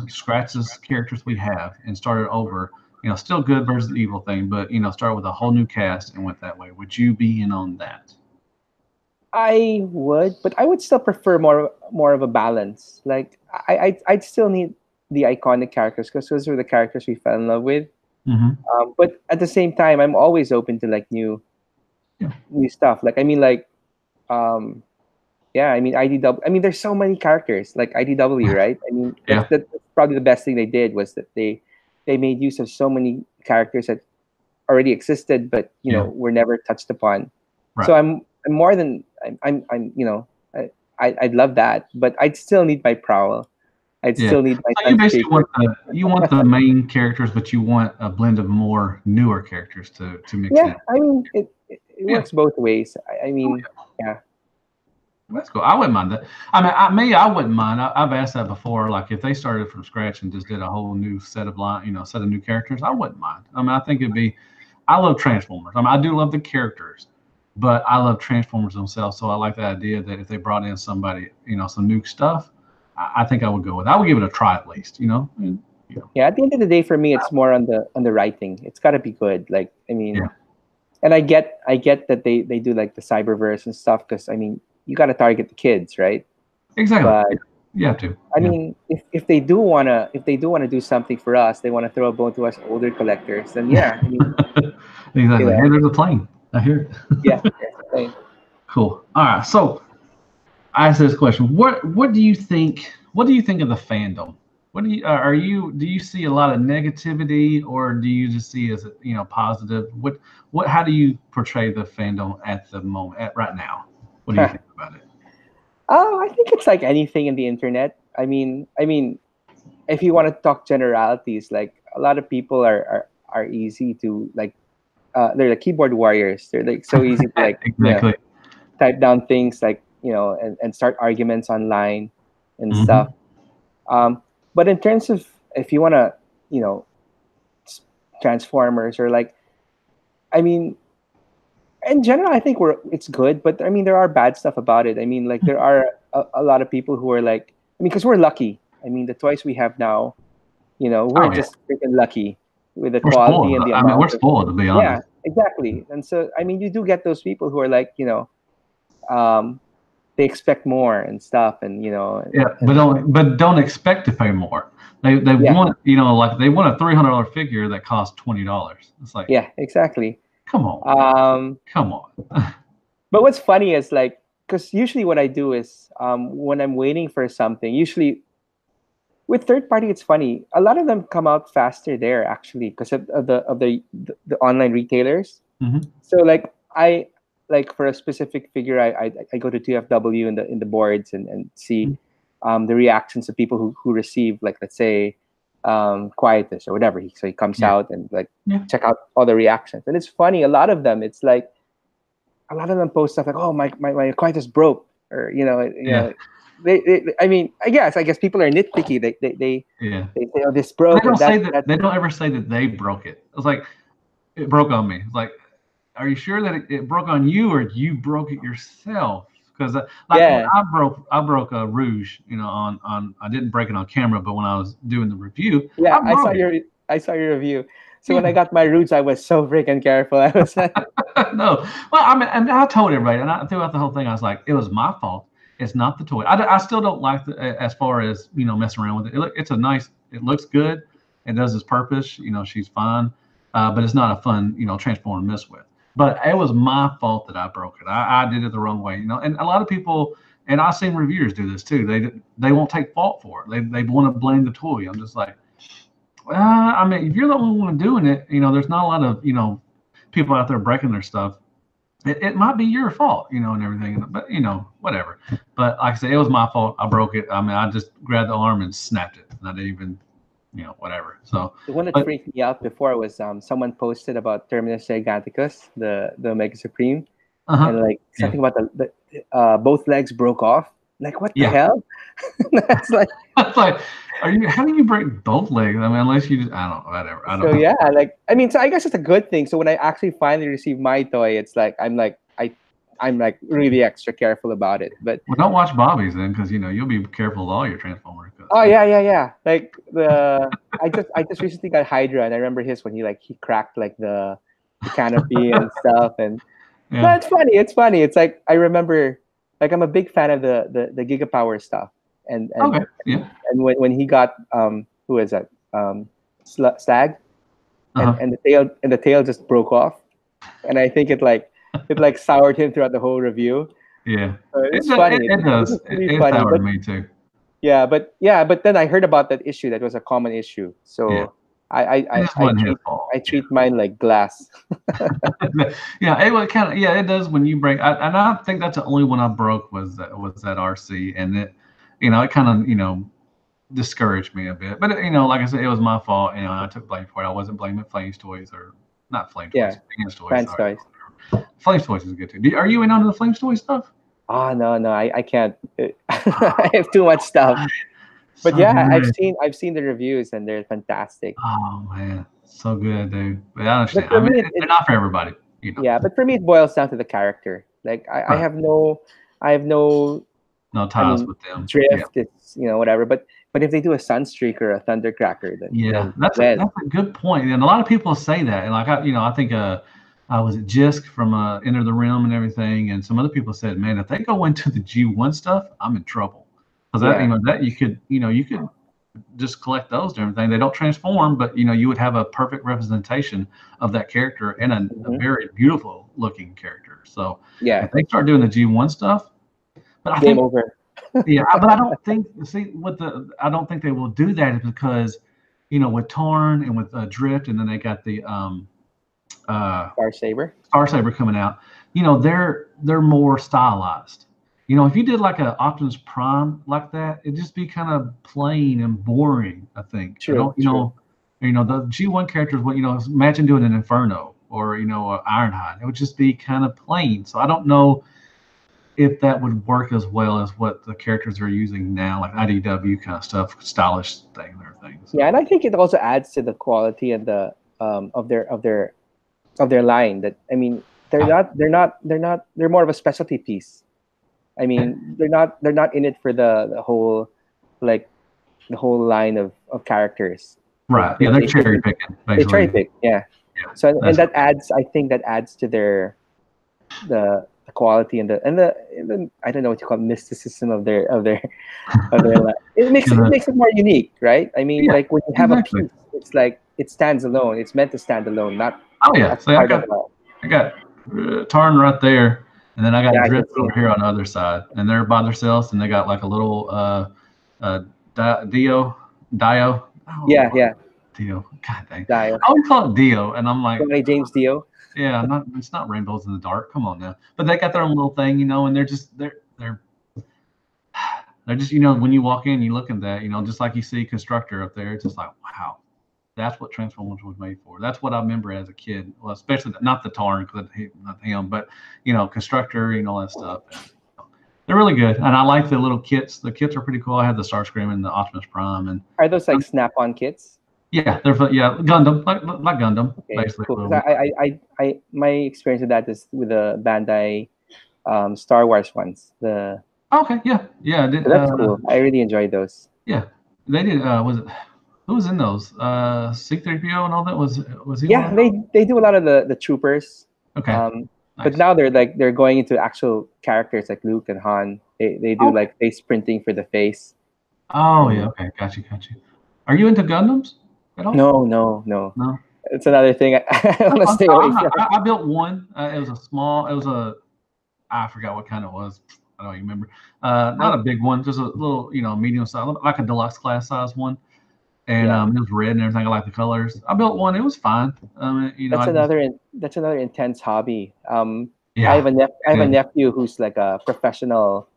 scratch the characters we have and start it over, still good versus the evil thing, but start with a whole new cast and went that way. Would you be in on that? I would, but I would still prefer more of a balance. Like I'd still need the iconic characters because those are the characters we fell in love with. Hmm. But at the same time, I'm always open to like Yeah. new stuff. Like I mean, like um, yeah, I mean IDW. I mean, there's so many characters like IDW, right? I mean, Yeah. that's probably the best thing they did was that they made use of so many characters that already existed, but Yeah. were never touched upon. So Right. I'm more than I'm I'd love that, but I'd still need my Prowl. I'd Yeah. still need my So you basically Sunspeaker. want the main characters, but you want a blend of more newer characters to mix Yeah, in. I mean it Yeah. works both ways. I Oh, mean, yeah. yeah, That's cool. I wouldn't mind that. I mean, I wouldn't mind. I've asked that before. Like, if they started from scratch and just did a whole new set of set of new characters, I wouldn't mind. I mean, I think it'd be. I love Transformers. I mean, I do love the characters, but I love Transformers themselves. So I like the idea that if they brought in somebody, some new stuff, I think I would go with. I would give it a try at least. Yeah, at the end of the day, for me, it's more on the writing. It's got to be good. Like, I mean, Yeah, and I get that they do like the cyberverse and stuff, because I mean, you got to target the kids, right? exactly. But Yeah, you have to. I Yeah, mean, if they do wanna do something for us, they want to throw a bone to us older collectors, then yeah, I mean, you exactly. Hey, know, there's a plane. I hear it. yeah, that's the thing. Cool. All right. So I asked this question. What do you think? What do you think of the fandom? What do you are you do you see a lot of negativity, or do you just see as positive? What how do you portray the fandom at the moment at right now? What do you think about it? Oh, I think it's like anything in the internet. I mean, if you want to talk generalities, like a lot of people are easy to like. They're like keyboard warriors. They're like so easy to like Exactly. type down things like and start arguments online and stuff. Hmm. But in terms of, if you want to, you know, Transformers, or like, I mean, in general, I think it's good. But I mean, there are bad stuff about it. I mean, like there are a lot of people who are like, I mean, because we're lucky. I mean, the toys we have now, we're Oh yeah, just freaking lucky with the we're quality spoiled. and the I mean, we're amount of, spoiled to be yeah, honest. exactly. And so, I mean, you do get those people who are like, um, they expect more and stuff, and Yeah, but and don't expect to pay more. They yeah, want like they want a $300 figure that costs $20. It's like, yeah, exactly. come on, man, Um, come on. but what's funny is like, because usually what I do is, when I'm waiting for something, usually with third party, it's funny. A lot of them come out faster there actually, because of the online retailers. Hmm. So like like for a specific figure, I go to TFW in the boards, and see the reactions of people who receive, like, let's say, Quietus or whatever. So he comes Yeah, out and like yeah, check out all the reactions, and it's funny. A lot of them, it's like a lot of them post stuff like, "Oh, my Quietus broke," or yeah, I mean, I guess people are nitpicky. yeah. They say, "Oh, this They broke," don't and say that. that They don't ever say that they broke it. It's like it broke on me. It's like, are you sure that it broke on you, or you broke it yourself? Because like when yeah, I broke a Rouge, on I didn't break it on camera, but when I was doing the review, yeah. I broke it. I saw your review. So when I Yeah. got my roots, I was so freaking careful. I was like, No. Well, I mean, and I told everybody, and throughout the whole thing, I was like, it was my fault. It's not the toy. I still don't like as far as messing around with it. It's a nice. It looks good. It does its purpose. She's fine, but it's not a fun transformer to mess with. But it was my fault that I broke it. I did it the wrong way. And a lot of people, and I've seen reviewers do this too. They won't take fault for it. They want to blame the toy. I'm just like, I mean, if you're the only one doing it, there's not a lot of people out there breaking their stuff. It might be your fault, and everything, but whatever. But like I said, it was my fault. I broke it. I mean, I just grabbed the arm and snapped it, and I didn't even, whatever. So, the one that but freaked me out before was, someone posted about Terminus Giganticus, the Mega Supreme, and like yeah, something about both legs broke off. Like, what the yeah. hell? That's like, It's like, how do you break both legs? I mean, unless you just, I don't know, whatever. I don't so know. yeah, like, I mean, so I guess it's a good thing. So when I actually finally receive my toy, it's like I'm like really extra careful about it. But Well, don't watch Bobby's then, because you'll be careful with all your Transformers. Cause, oh yeah, yeah, yeah. Like I just recently got Hydra, and I remember his when he cracked like the canopy and stuff. And no, yeah. it's funny. It's funny. It's like I remember, like, I'm a big fan of the Gigapower stuff, and and Okay. Yeah. and when he got, who is that, Stag, and Uh-huh. the tail just broke off, and I think it like soured him throughout the whole review. Yeah. It's funny. It It's does. just really It funny. soured But me too. yeah, but then I heard about that issue. That was a common issue. Yeah. So I I It I, just I wasn't his treat fault. I Yeah. treat mine like glass. Yeah, it was kind of, yeah, it does when you break. And I think that's the only one I broke was that RC, and it kind of discouraged me a bit. But like I said, it was my fault. I took blame for it. I wasn't blaming Flames Toys, or not Flame Yeah, Toys, Fans Toys. trans Sorry, toys. Flames Toys is good too. Are you in on the Flames Toy stuff? Oh no, I can't. I have too much stuff. But So yeah, I've good. seen I've seen the reviews, and they're fantastic. Oh man, so good, dude. But I But understand. I for mean, me, they're not for everybody. yeah, but for me, it boils down to the character. Like I Okay. have no, I have no no I ties mean, with them. Yeah. Drift, it's whatever. But if they do a Sunstreak or a Thundercracker, Yeah, then that's a good point, and a lot of people say that. And like I think I was at Jisk from Enter the Rim and everything, and some other people said, man, if they go into the G1 stuff, I'm in trouble because that yeah. that you could just collect those and everything. They don't transform, but you would have a perfect representation of that character and a Hmm. very beautiful looking character. So Yeah. if they start doing the G1 stuff, but I Game think over. yeah, but I don't think see what I don't think they will do that is because with Torn and with Drift, and then they got the uh, Star Saber. Star Saber coming out. They're more stylized. If you did like a Optimus Prime like that, it'd just be kind of plain and boring. I think I True. don't. True. The G1 characters. What imagine doing an Inferno or Ironhide. It would just be kind of plain. So I don't know if that would work as well as what the characters are using now, like IDW kind of stuff, stylish thing and everything. Yeah, and So I think it also adds to the quality and the of their line. That I mean, they're more of a specialty piece. I mean, they're not in it for the whole like the whole line of characters. right, yeah, they're cherry picking They cherry basically. pick, yeah. Yeah, So and that's that adds, I think that adds to their the quality and the I don't know what you call it, mysticism of their life. It makes yeah, it makes it more unique, right? I mean, yeah, like when you have a exactly. piece, it's like it stands alone. It's meant to stand alone, not Oh yeah, as see, I part of got I got Tarn right there, and then I got yeah, I can Drift see. over here on the other side, and they're by themselves, and they got like a little Dio. Yeah, Oh, yeah. Dio. God dang, Dio. I always call it Dio, and I'm like, Tony James Dio. yeah, not it's not rainbows in the dark. Come on now. But they got their own little thing, and they're just when you walk in, you look at that, just like you see Constructor up there, it's just like wow, that's what Transformers was made for. That's what I remember as a kid. Well, especially not the Tarn, because not him, but Constructor, all that stuff. And they're really good, and I like the little kits. The kits are pretty cool. I have the Starscream and the Optimus Prime, and Are those like snap-on kits? yeah, yeah Gundam, like Gundam, Okay, basically. cool. Because my experience with that is with the Bandai Star Wars ones. Okay, yeah, yeah. So that's cool. I really enjoy those. Yeah, they did. Was it who was in those? C-3PO and all that. Was he one Yeah, of they do a lot of the troopers. them? Okay, But nice. now they're going into actual characters like Luke and Han. They do Okay. like face printing for the face. Oh yeah, And okay, got you, got you. Are you into Gundams at all? no, no, no. No. It's another thing I want to stay away I'm not, from. I built one. It was a small. It was a. I forgot what kind it was. I don't even remember. Not a big one, just a little, medium size, like a deluxe class size one. And Yeah, it was red and everything. I like the colors. I built one. It was fine. that's I just another intense hobby. yeah. I have a Yeah. nephew who's like a professional.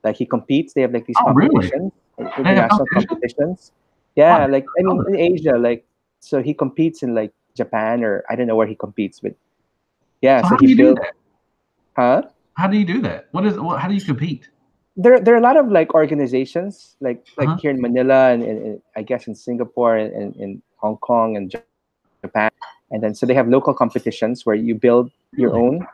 Like he competes. They have like these Oh really? competitions, They have international competition? competitions. Oh, I Yeah, didn't like I know mean that. in Asia, like so he competes in like Japan or I don't know where he competes, but yeah. So So how he do you do built, that? huh? How do you do that? How do you compete? There are a lot of like organizations like Uh-huh. here in Manila and I guess in Singapore and in Hong Kong and Japan, and then so they have local competitions where you build your Really? own,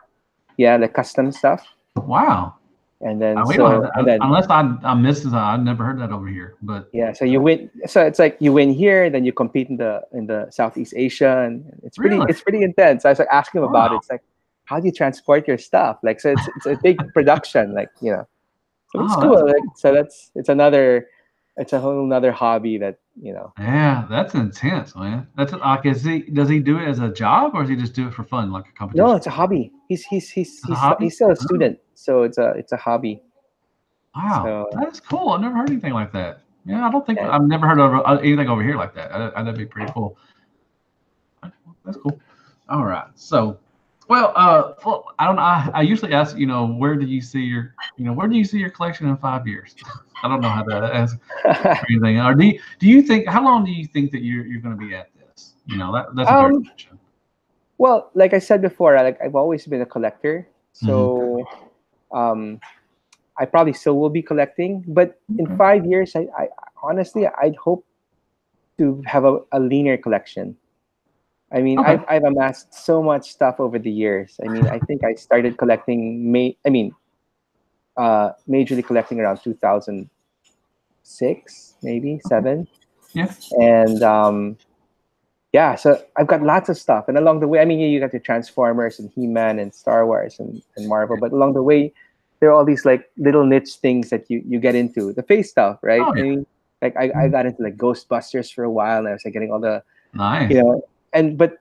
yeah, like custom stuff, Wow. and then We don't have so and that then unless I missed it. I've never heard that over here. But yeah, so you win. So it's like you win here, then you compete in the Southeast Asia, and really, it's pretty intense. I was like asking him about it. wow. It's like, how do you transport your stuff? Like, so it's a big production, like So it's Oh, that's cool. Like, cool. so it's a whole another hobby that. Yeah, that's intense, man. That's like, does he do it as a job or does he just do it for fun, like a No, competition? it's a hobby. He's he's he's As a he's hobby? he's still a Oh, student, so it's a hobby. wow, So that's cool. I've never heard anything like that. Yeah, I don't think yeah, I've never heard of anything over here like that. That'd be pretty cool. That's cool. All right. So, well, I don't know. I usually ask, where do you see your collection in 5 years? I don't know how to ask or anything. Or do you think, how long do you think that you're going to be at this? That's a fair um, question. well, like I said before, I've always been a collector, Hmm. so um, I probably still will be collecting. But in Okay. 5 years, I honestly I'd hope to have a leaner collection. I mean, Okay. I've amassed so much stuff over the years. I mean, I think I started collecting. I mean, majorly collecting around 2006, maybe seven, Yeah. and yeah. So I've got lots of stuff, and along the way, I mean, you got the Transformers and He-Man and Star Wars and Marvel, but along the way, there are all these like little niche things that you get into. The face stuff, right? Oh I yeah. mean, like I got into like Ghostbusters for a while, and I was like getting all the, Nice. you know, but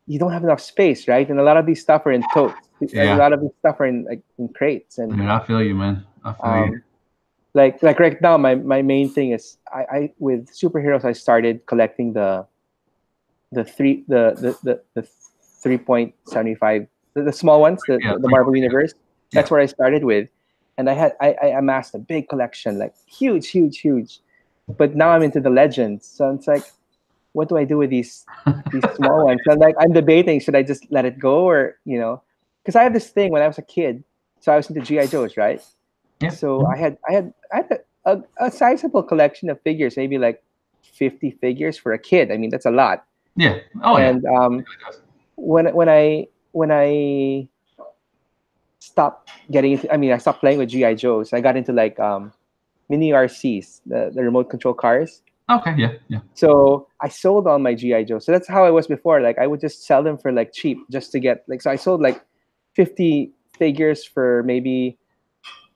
you don't have enough space, right? And a lot of these stuff are in totes. A Yeah. lot of these stuff are in like in crates, and Dude, I feel you, man. I feel you. um, like right now, my main thing is I with superheroes, I started collecting the 3.75, the small ones, Yeah. the Marvel Universe. Yeah. That's where I started with, and I amassed a big collection, like huge, huge, huge. But now I'm into the legends, so it's like, what do I do with these small ones? And like I'm debating, should I just let it go, or because I have this thing when I was a kid, so I was into GI Joes, right? Yeah. So I had a sizable collection of figures, maybe like 50 figures for a kid. I mean, that's a lot. Yeah. Oh yeah. And when I stopped getting into, I mean, I stopped playing with GI Joes. I got into like mini RCs, the remote control cars. Okay. Yeah. Yeah. So I sold all my GI Joes. So that's how I was before. Like I would just sell them for like cheap, just to get like. So I sold like 50 figures for maybe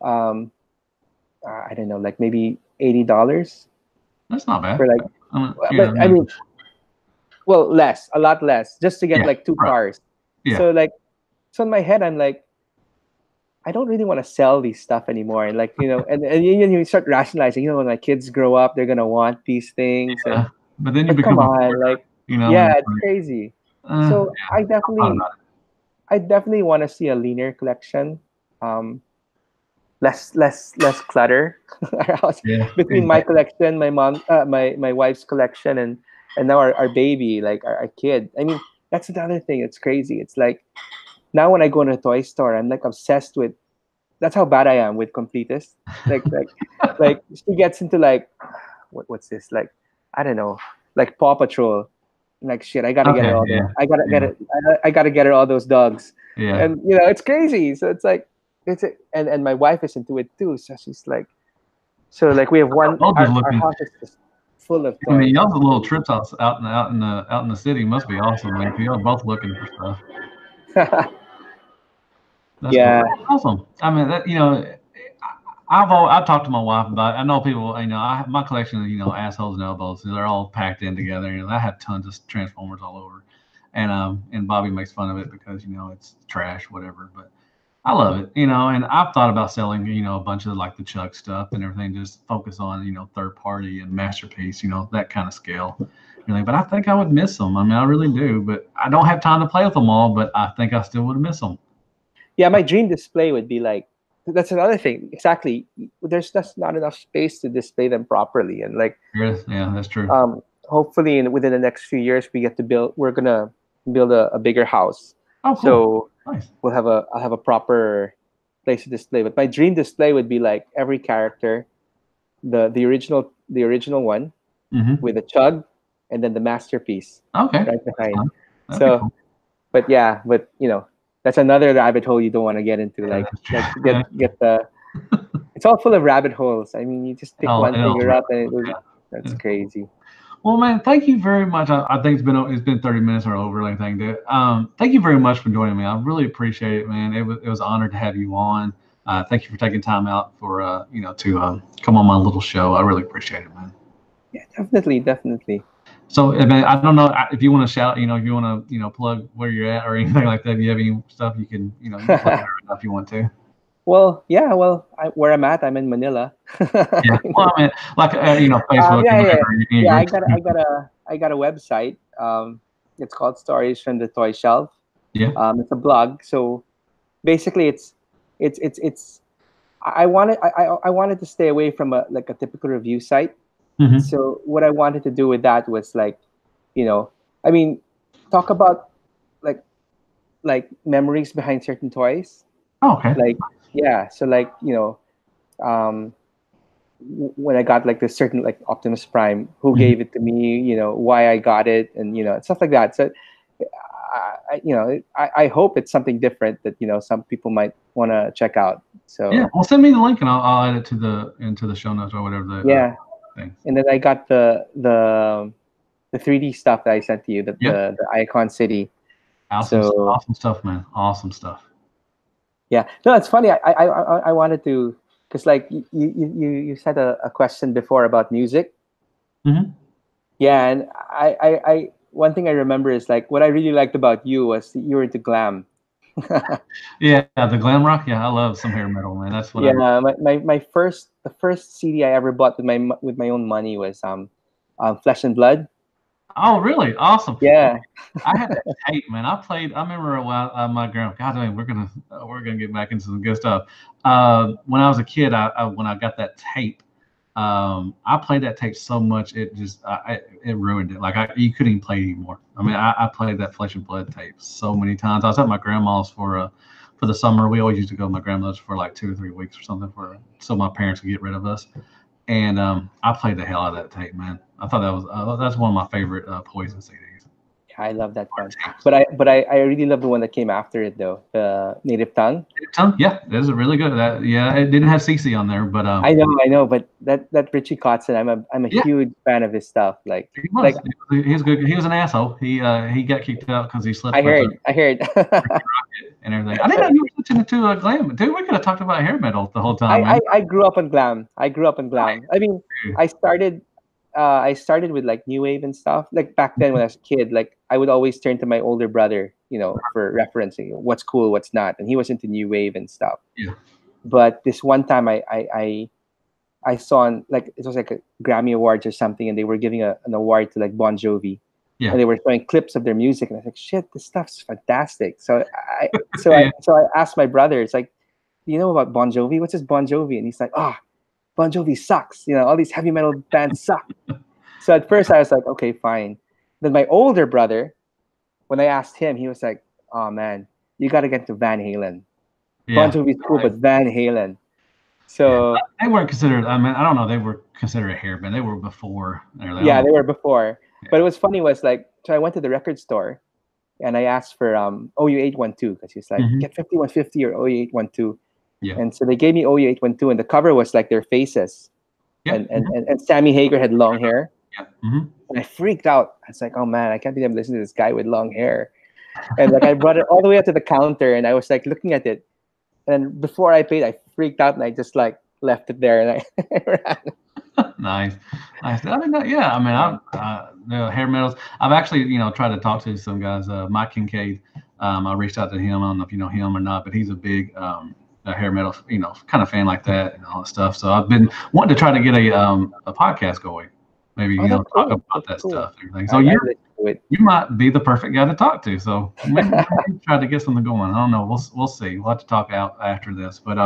I don't know, like maybe $80 That's not bad. for like. Yeah. But I mean, well, less, a lot less, just to get Yeah. like two Right. cars. Yeah. So like, so in my head, I'm like, I don't really want to sell these stuff anymore. And like, and you start rationalizing, when my kids grow up, they're gonna want these things. And Yeah. But then you but come become a on, hoarder, like, and yeah, it's it's crazy. like, So yeah. I thought about it. I definitely want to see a linear collection. Um, less clutter around Yeah. between my Exactly. collection, my mom, my wife's collection, and now our baby, like our kid. I mean, that's another thing. It's crazy. It's like now when I go in a toy store, I'm like obsessed with. That's how bad I am with completists. Like she gets into like what's this, like, I don't know, like Paw Patrol. Like, shit, I gotta get her Okay. all those. Yeah. I gotta get Yeah. it. I gotta get her all those dogs. Yeah. And it's crazy. So it's like and my wife is into it too. So she's like, so like we have one. Y'all just Our looking. house is just full of I mean, toys. y'all's little trips out in the city must be awesome, man. 'Cause y'all both looking for stuff. That's cool. Yeah, That's awesome. I mean, I've talked to my wife about it. I know people. My collection of assholes and elbows. They're all packed in together. I have tons of Transformers all over, and Bobby makes fun of it because it's trash, whatever. But I love it. And I've thought about selling a bunch of like the Chuck stuff and everything. Just focus on third party and masterpiece. That kind of scale. Really, but I think I would miss them. I mean, I really do. But I don't have time to play with them all. But I think I still would miss them. yeah. My dream display would be like, that's another thing. Exactly. There's just not enough space to display them properly, and like, Yes, yeah, that's true. hopefully within the next few years we get to build. We're gonna build a bigger house, Oh, cool. so Nice. I'll have a proper place to display. But my dream display would be like every character, the original one Mm-hmm. with a chug, and then the masterpiece Okay. right That's behind. fun. That'd be So, cool. but yeah, but that's another rabbit hole you don't want to get into. Yeah, Like that's true. like Yeah. get the. It's all full of rabbit holes. I mean, you just pick Oh, one figure up, and yeah. that's Yeah. crazy. Well, man, thank you very much. I think it's been 30 minutes or over, or anything, dude. Thank you very much for joining me. I really appreciate it, man. It was an honor to have you on. Thank you for taking time out for to come on my little show. I really appreciate it, man. Yeah, definitely, definitely. So, man, I don't know if you want to shout, if you want to, plug where you're at or anything like that. If you have any stuff, you can plug it right now if you want to. Well, yeah, well, where I'm at, I'm in Manila. Yeah. Well, I mean, like Facebook or Yeah, yeah, whatever. yeah. Groups. I got a website. It's called Stories from the Toy Shelf. Yeah. It's a blog. So basically, it's. I wanted to stay away from a typical review site. Mm-hmm. So what I wanted to do with that was like, I mean, talk about like memories behind certain toys. Oh, okay. Like, yeah. So like, um, when I got like this certain like Optimus Prime, who Mhm. gave it to me, why I got it, and stuff like that. So I hope it's something different that some people might want to check out. Yeah, So well, send me the link and I'll add it to the show notes or whatever the yeah, thing. and then I got the 3D stuff that I sent to you, Yeah, the Icon City. awesome, So awesome stuff, man. Awesome stuff. yeah, no, it's funny. I wanted to, because like you said a question before about music. Hmm. Yeah, and I one thing I remember is like what I really liked about you was that you were into glam. Yeah, the glam rock. Yeah, I love some hair metal, man. That's what I. Yeah, the first CD I ever bought with my own money was Flesh and Blood. Oh, really? Awesome. Yeah. I had that tape, man. I played. I remember a while. My grandma. God, I mean, we're gonna get back into some good stuff. When I was a kid, when I got that tape, I played that tape so much it just it ruined it. Like you couldn't even play it anymore. I mean, I played that Flesh and Blood tape so many times. I was at my grandma's for the summer. We always used to go to my grandmother's for like 2 or 3 weeks or something so my parents could get rid of us. And I played the hell out of that tape, man. I thought that's one of my favorite Poison CDs. I love that one. But I really love the one that came after it though, the Native Tongue. Yeah, that is really good. Yeah, it didn't have CC on there, but I know, but that Richie Kotzen, I'm a yeah, huge fan of his stuff. Like he was. like He was good. He was an asshole. He got kicked out because he slept I with heard I heard. and everything. I didn't know you were listening to glam. Dude, we could have talked about hair metal the whole time, man. I grew up on glam. I grew up on glam. I mean, I started I started with like new wave and stuff. Like back then when I was a kid, like I would always turn to my older brother, for referencing what's cool, what's not, and he was into new wave and stuff. Yeah, But this one time I saw like it was like a Grammy Awards or something, and they were giving an award to like Bon Jovi, yeah, and they were showing clips of their music, and I was like, shit, this stuff's fantastic. yeah. So I asked my brother, it's like, do you know about Bon Jovi? What's this Bon Jovi? And he's like, Bon Jovi sucks. All these heavy metal bands suck. So at first I was like, okay, fine. Then my older brother, when I asked him, he was like, oh man, you got to get to Van Halen. Bon Yeah. Jovi's cool, but Van Halen. Yeah, So they weren't considered. I mean, I don't know. They were considered a hair band. They were before. I don't yeah, know. they were before. Yeah. But it was funny was like, so I went to the record store and I asked for OU812 because he's like, Mhm. get 5150 or OU812. Yeah. And so they gave me OU812 and the cover was like their faces. Yeah. And Sammy Hagar had long hair. Yeah. Mm-hmm. And I freaked out. I was like, oh man, I can't believe I'm listening to this guy with long hair. And like I brought it all the way up to the counter and I was like looking at it. And before I paid, I freaked out and I just like left it there and I ran. Nice. I didn't know. Yeah. I mean, the hair metals. I've actually, tried to talk to some guys. Mike Kincaid. I reached out to him. I don't know if you know him or not, but he's a big a hair metal, kind of fan like that and all that stuff. So I've been wanting to try to get a podcast going. Maybe Oh, that's talk cool. about That's that cool. stuff and everything. So you might be the perfect guy to talk to. So maybe try to get something going. I don't know. We'll see. We'll have to talk out after this. But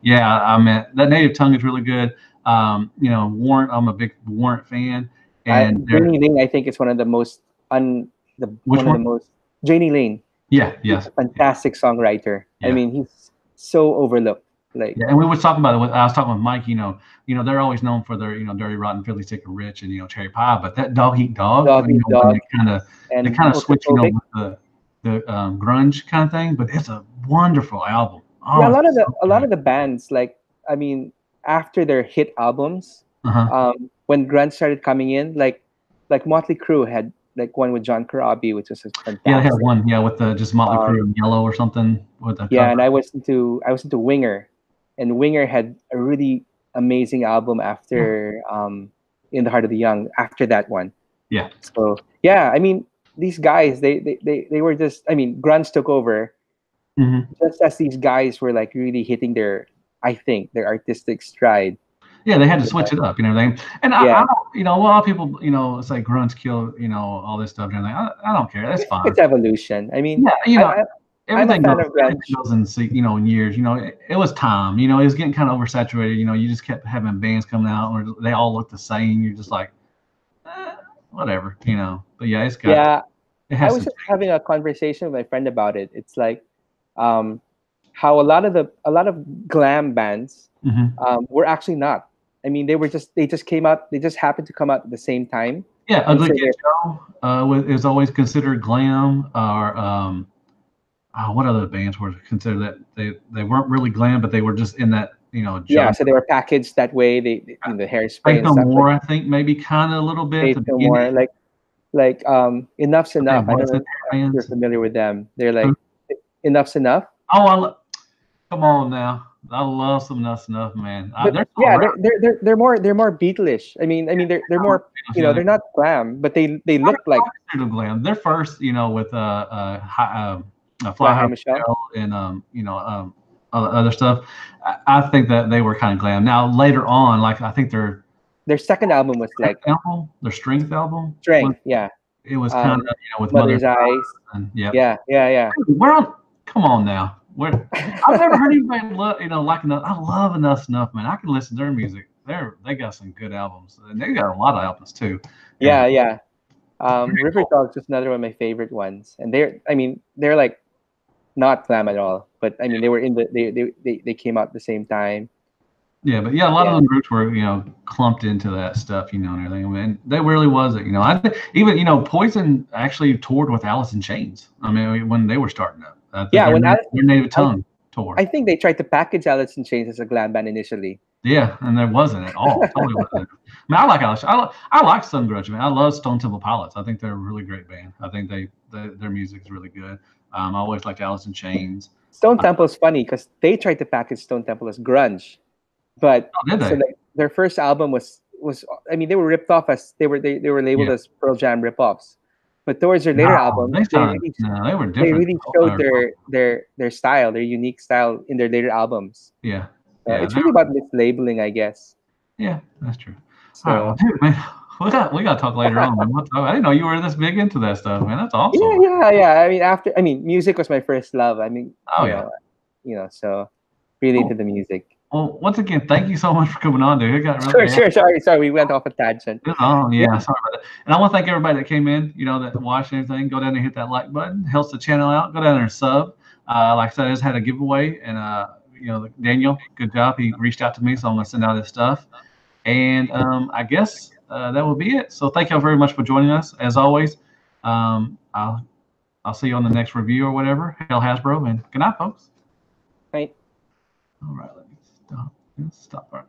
yeah, I mean that Native Tongue is really good. Warrant. I'm a big Warrant fan. And Janie Lane, I think, is one of the most which one? Janie Lane. Yeah. He's Yes. a fantastic songwriter. Yeah. I mean, he's so overlooked. Like Yeah, and we were talking about it. I was talking with Mike. They're always known for their Dirty Rotten, Philly Sick and Rich, and Cherry Pie. But that Dog Eat Dog, Dog Eat when Dog they and kind of switch, Ultraphobic. with the grunge kind of thing. But it's a wonderful album. Oh, Yeah, it's so a lot good. of the bands, like I mean, after their hit albums, Uh-huh. when grunge started coming in, like Motley Crue had like one with John Corabi, which was fantastic. Yeah, they had one. Yeah, with the just Motley Crue Um, in yellow or something with the yeah, cover. and I was into Winger, and Winger had a really amazing album after In the Heart of the Young after that one. Yeah. So yeah, I mean these guys they were just, I mean, grunge took over Mm-hmm. just as these guys were like really hitting I think their artistic stride. Yeah, they had to switch it up, everything. And I Yeah, don't, a lot of people, say grunge kill, all this stuff and everything. I don't care. That's fine. it's evolution. I mean, Yeah, I'm a everything fan goes, of grunge. in years. It was time. It was getting kind of oversaturated. You just kept having bands coming out where they all look the same. You're just like, whatever. But yeah, it I has was to just having a conversation with my friend about it. It's like how a lot of glam bands hmm were actually not. I mean, they just came out. They just happened to come out at the same time. Yeah, I'm Ugly sure Kid Joe is always considered glam. Or what other bands were considered that they weren't really glam, but they were just in that yeah, genre. so they were packaged that way. The hairspray Faith and No stuff, but More, I think maybe kind of a little bit at Faith the No beginning, More, like Enough's but they Enough. I don't know wasn't if you're bands. familiar with them. They're Who- like Enough's Enough. Oh, come on now. I love some Nuts Enough, man. But They're still yeah, around. they're more Beatlish. I mean they're more, Yeah, they're not glam, but they look like they're glam. They're first, with Fly Fly High High Michelle. Michelle and other stuff. I think that they were kind of glam. Now later on, like I think Their second album was like their Strength album was Strength. Yeah. it was kind of Um, with Mother's Mother's Eyes. and yeah. Yeah, yeah, yeah. We're on. Come on now. I've never heard anybody like enough. I love Enough Snuff, man. I can listen to their music. They got some good albums, and they got a lot of albums too. And Yeah, yeah. pretty River cool. Dogs is another one of my favorite ones, and they're like not glam at all, but I mean they were in the they came out at the same time. Yeah, but yeah, a lot of Yeah, them groups were clumped into that stuff, and everything. I mean, they really was it. I think even Poison actually toured with Alice in Chains. I mean, when they were starting up, yeah. When their native I, tongue tour. I think they tried to package Alice in Chains as a glam band initially. Yeah, and there wasn't at all. Totally wasn't. I mean, I like Alice. I like Sun Grudge. Man, I love Stone Temple Pilots. I think they're a really great band. I think their music is really good. I always liked Alice in Chains. Stone Temple is funny because they tried to package Stone Temple as grunge, but Oh, did so they? like their first album was I mean they were ripped off as they were labeled Yeah. as Pearl Jam ripoffs, but towards their later No, albums they were they different. really showed their style, their unique style in their later albums. Yeah, So yeah, it's really about mislabeling, I guess. yeah. That's true. All right, well, So dude, man, we got to talk later on. Man. I didn't know you were this big into that stuff, man. That's awesome. yeah. I mean, music was my first love. I mean, Oh yeah. so really Cool. into the music. Well, once again, thank you so much for coming on, dude. It got really Sure. Sorry, we went off a tangent. Oh, Yeah, yeah, sorry about that. And I want to thank everybody that came in, that watched everything. Go down and hit that like button. Helps the channel out. Go down there and sub. Like I said, I just had a giveaway, and Daniel, good job. He reached out to me, so I'm gonna send out his stuff. And I guess that will be it. So thank y'all very much for joining us. As always, I'll see you on the next review or whatever. Hail Hasbro, and good night, folks. right. All right, let me stop. Stop.